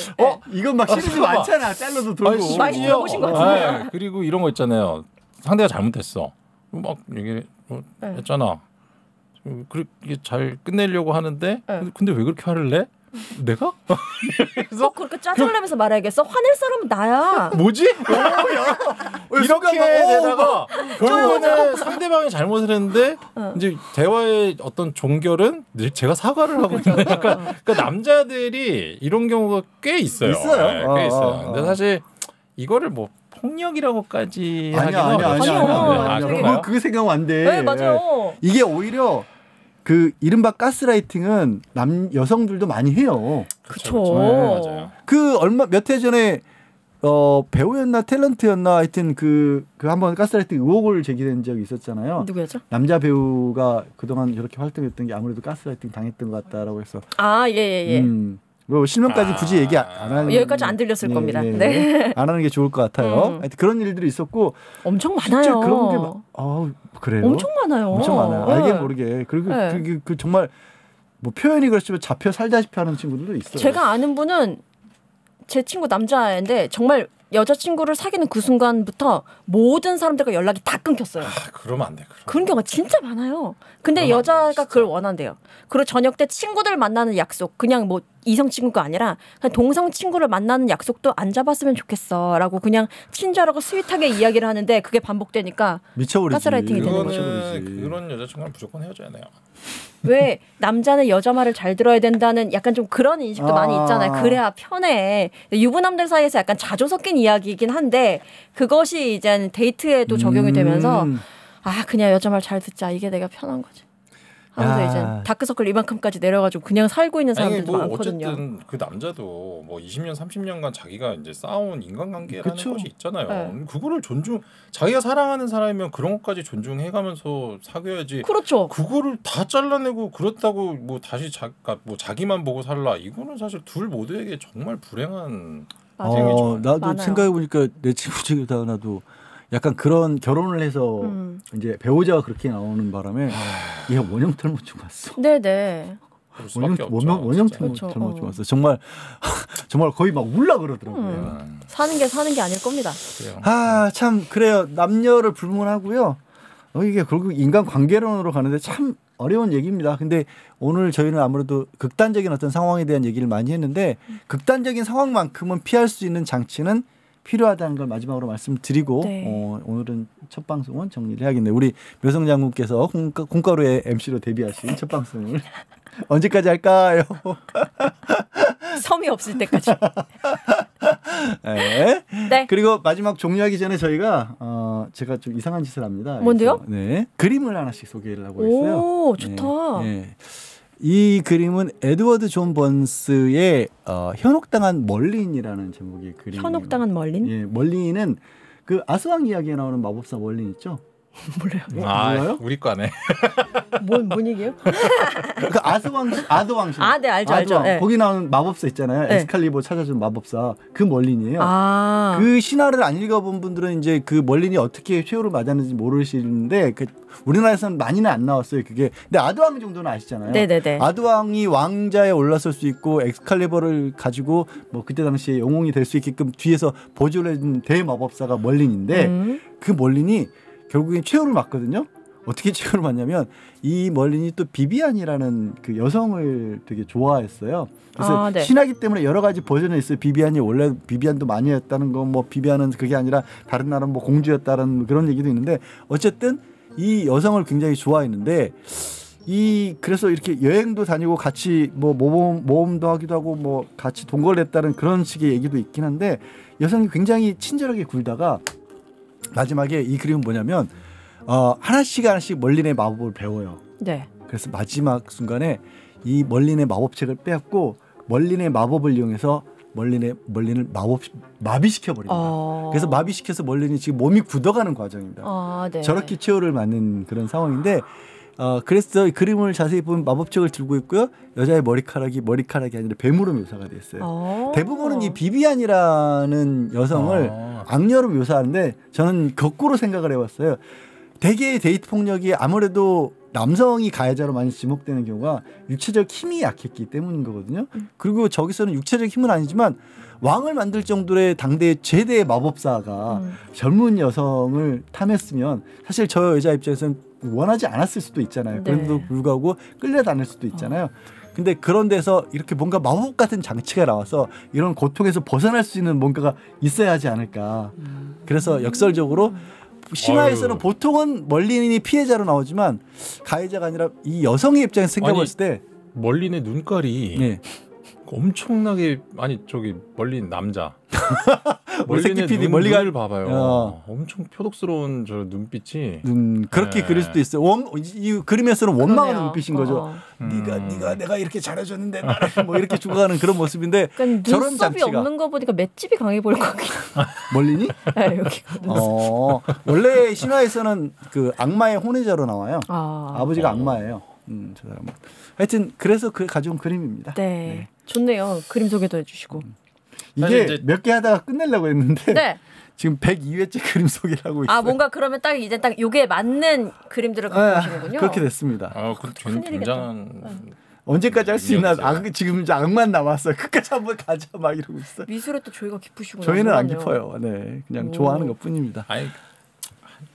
이건 막 시리즈 많잖아. 잘라도 돌고. 많이 들어보신 것 같은데. 그리고 이런 거 있잖아요. 상대가 잘못했어. 막 얘기 했잖아. 그렇게 잘 끝내려고 하는데 근데 왜 그렇게 화를 내? 내가? 그래서 그렇게 짜증을 내면서 말해야겠어? 화낼 사람은 나야. 뭐지? 이렇게 되다가 결국은 상대방이 잘못을 했는데 이제 대화의 어떤 종결은 제가 사과를 하고 있는 그러니까 남자들이 이런 경우가 꽤 있어요. 꽤 있어요. 근데 사실 이거를 뭐 폭력이라고까지 아니야. 그게 생각하면 안 돼. 네, 맞아요. 이게 오히려 그 이른바 가스라이팅은 여성들도 많이 해요. 그렇죠. 맞아요. 그 몇 해 전에 배우였나 탤런트였나 하여튼 그 한번 가스라이팅 의혹을 제기된 적이 있었잖아요. 누구였죠? 남자 배우가 그동안 저렇게 활동했던 게 아무래도 가스라이팅 당했던 것 같다라고 해서. 예. 뭐 실명까지 굳이 얘기 안 하는 여기까지 안 들렸을 겁니다. 네. 안 하는 게 좋을 것 같아요. 하여튼 그런 일들이 있었고 엄청 많아요. 그런 게 그래요? 엄청 많아요. 엄청 많아요. 알게 모르게. 그리고 그 정말 뭐 표현이 그렇지만 잡혀 살다시피 하는 친구들도 있어요. 제가 아는 분은 제 친구 남자인데 정말 여자친구를 사귀는 그 순간부터 모든 사람들과 연락이 다 끊겼어요. 그러면 안 돼. 그런 경우가 진짜 많아요. 근데 여자가 그걸 원한대요. 그리고 저녁 때 친구들 만나는 약속, 그냥 뭐 이성 친구가 아니라 그냥 동성 친구를 만나는 약속도 안 잡았으면 좋겠어라고 그냥 친절하고 스윗하게 이야기를 하는데 그게 반복되니까 미쳐버리지. 가스라이팅이 되는 거죠. 그런 여자친구는 무조건 헤어져야 돼요. 왜 남자는 여자 말을 잘 들어야 된다는 약간 좀 그런 인식도 많이 있잖아요. 그래야 편해. 유부남들 사이에서 약간 자조 섞인 이야기이긴 한데 그것이 이제 데이트에도 적용이 되면서 그냥 여자 말 잘 듣자. 이게 내가 편한 거지. 하면서 이제 다크서클 이만큼까지 내려가지고 그냥 살고 있는 사람들도 뭐 많거든요. 어쨌든 그 남자도 뭐 20년, 30년간 자기가 이제 쌓아온 인간관계라는 것이 있잖아요. 네. 그거를 자기가 사랑하는 사람이면 그런 것까지 존중해가면서 사귀어야지. 그렇죠. 그거를 다 잘라내고 그렇다고 뭐 다시 자기만 보고 살라. 이거는 사실 둘 모두에게 정말 불행한 생이죠. 나도 많아요. 생각해 보니까 내 친구 중에다가 나도 약간 그런 결혼을 해서 이제 배우자가 그렇게 나오는 바람에 얘가 원형 탈모증 왔어. 네네. 원형 탈모증 왔어. 정말 거의 막 울라 그러더라고요. 사는 게 아닐 겁니다. 그래요. 참 그래요. 남녀를 불문하고요. 이게 결국 인간 관계론으로 가는데 참 어려운 얘기입니다. 근데 오늘 저희는 아무래도 극단적인 어떤 상황에 대한 얘기를 많이 했는데 극단적인 상황만큼은 피할 수 있는 장치는 필요하다는 걸 마지막으로 말씀드리고 오늘은 첫 방송은 정리를 해야겠네요. 우리 묘성 장군께서 콩가루의 MC로 데뷔하신 첫 방송을 언제까지 할까요? 섬이 없을 때까지. 네. 그리고 마지막 종료하기 전에 저희가 제가 좀 이상한 짓을 합니다. 뭔데요? 네. 그림을 하나씩 소개를 하고 있어요. 오, 좋다. 네. 이 그림은 에드워드 존 번스의 현혹당한 멀린이라는 제목의 그림. 현혹당한 멀린? 예, 멀린은 그 아스왕 이야기에 나오는 마법사 멀린 있죠? 몰라요. 몰라요? 우리 과네. 뭔 얘기예요? 그 아드왕신. 네, 알죠. 네. 거기 나오는 마법사 있잖아요. 네. 엑스칼리버 찾아준 마법사. 그 멀린이에요. 아. 그 신화를 안 읽어본 분들은 이제 그 멀린이 어떻게 최후를 맞았는지 모르시는데 그 우리나라에서는 많이는 안 나왔어요. 그게. 근데 아드왕 정도는 아시잖아요. 네네네. 아드왕이 왕자에 올라설 수 있고 엑스칼리버를 가지고 뭐 그때 당시에 영웅이 될 수 있게끔 뒤에서 보조를 해준 대마법사가 멀린인데 그 멀린이 결국엔 최후를 맞거든요. 어떻게 최후를 맞냐면 이 멀린이 또 비비안이라는 그 여성을 되게 좋아했어요. 그래서 네. 신화기 때문에 여러 가지 버전이 있어요. 비비안이 원래 비비안도 많이 했다는 거, 뭐 비비안은 그게 아니라 다른 나라는 뭐 공주였다는 그런 얘기도 있는데 어쨌든 이 여성을 굉장히 좋아했는데 그래서 이렇게 여행도 다니고 같이 뭐 모험도 하기도 하고 뭐 같이 동거를 했다는 그런 식의 얘기도 있긴 한데 여성이 굉장히 친절하게 굴다가 마지막에 이 그림은 뭐냐면 하나씩 멀린의 마법을 배워요. 네. 그래서 마지막 순간에 이 멀린의 마법책을 빼앗고 멀린의 마법을 이용해서 멀린을 마비시켜 버립니다. 그래서 마비시켜서 멀린이 지금 몸이 굳어가는 과정입니다. 네. 저렇게 최후를 맞는 그런 상황인데 그래서 그림을 자세히 보면 마법책을 들고 있고요. 여자의 머리카락이 아니라 뱀으로 묘사가 됐어요. 대부분은 이 비비안이라는 여성을 악녀로 묘사하는데 저는 거꾸로 생각을 해봤어요. 대개의 데이트 폭력이 아무래도 남성이 가해자로 많이 지목되는 경우가 육체적 힘이 약했기 때문인 거거든요. 그리고 저기서는 육체적 힘은 아니지만 왕을 만들 정도의 당대의 최대의 마법사가 젊은 여성을 탐했으면 사실 저 여자 입장에서는 원하지 않았을 수도 있잖아요. 그런데도 불구하고 끌려다닐 수도 있잖아요. 근데 그런 데서 이렇게 뭔가 마법 같은 장치가 나와서 이런 고통에서 벗어날 수 있는 뭔가가 있어야 하지 않을까. 그래서 역설적으로 신화에서는 보통은 멀린이 피해자로 나오지만 가해자가 아니라 이 여성의 입장에서 생각해봤을 때 멀린의 눈깔이 엄청나게 아니 저기 멀리 남자 멀리 PD 멀리가 봐봐요. 엄청 표독스러운 저 눈빛이 그렇게 그릴 수도 있어요. 이 그림에서는 원망하는 눈빛인 거죠. 음. 네가 내가 이렇게 잘해줬는데 나를 뭐 이렇게 죽어가는 그런 모습인데 그러니까 저런 눈썹이 장치가 없는 거 보니까 맷집이 강해 보일 것 같긴. 멀리니? 네, 여기가 눈썹. 원래 신화에서는 그 악마의 혼외자로 나와요. 아버지가 악마예요. 저 사람은. 하여튼 그래서 그 가져온 그림입니다. 네. 좋네요. 그림 소개도 해주시고. 이게 몇 개 하다가 끝내려고 했는데 네. 지금 102회째 그림 소개를 하고 있어요. 뭔가 그러면 딱 이제 딱 요게 맞는 그림들을 갖고 오시는군요. 그렇게 됐습니다. 굉장한 언제까지 할 수 있나? 지금 이제 악만 남았어요. 끝까지 한번 가자 막 이러고 있어요. 미술에 또 조예가 깊으시구나. 저희는 안 깊어요. 네, 그냥 좋아하는 것뿐입니다. 아니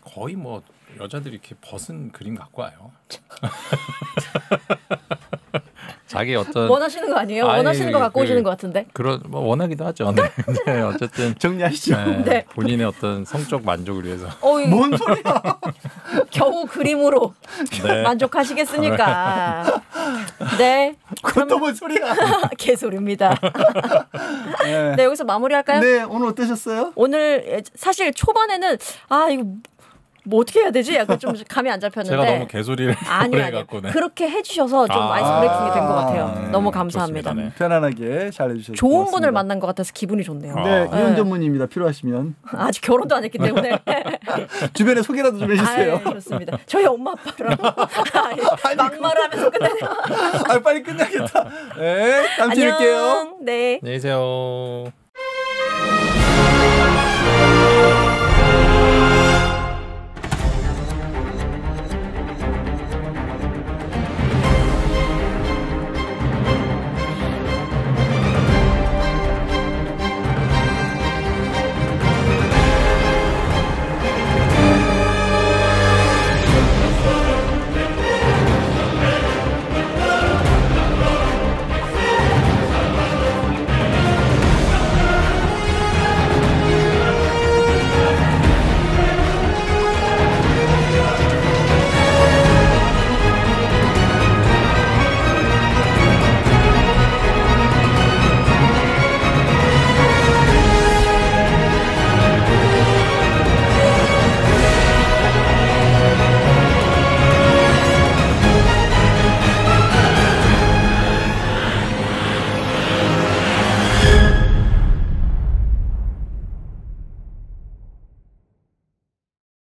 거의 뭐 여자들이 이렇게 벗은 그림 갖고 와요. 자기 어떤 원하시는 거 아니에요? 원하시는 거 갖고 오시는 것 같은데. 그런 뭐 원하기도 하죠. 네, 어쨌든 정리하시죠. 네. 본인의 어떤 성적 만족을 위해서. 뭔 소리야? 겨우 그림으로 네. 만족하시겠습니까? 네. 그것도 뭔 소리야? 개소리입니다. 네, 여기서 마무리할까요? 네, 오늘 어떠셨어요? 오늘 사실 초반에는 이거 뭐 어떻게 해야 되지? 약간 좀 감이 안 잡혔는데. 제가 너무 개소리를 해갖고 그렇게 해주셔서 좀 아이스 브레이킹이 된 것 같아요. 너무 감사합니다. 좋습니다, 네. 편안하게 잘 해주셔서 좋은 고맙습니다. 분을 만난 것 같아서 기분이 좋네요. 네, 이혼 전문입니다. 필요하시면 아직 결혼도 안 했기 때문에 주변에 소개라도 좀 해주세요. 좋습니다. 저희 엄마 아빠랑 막말을 하면서 끝내네요. 빨리 끝나겠다. 네, 다음 주에 뵐게요. 네. 안녕히 계세요.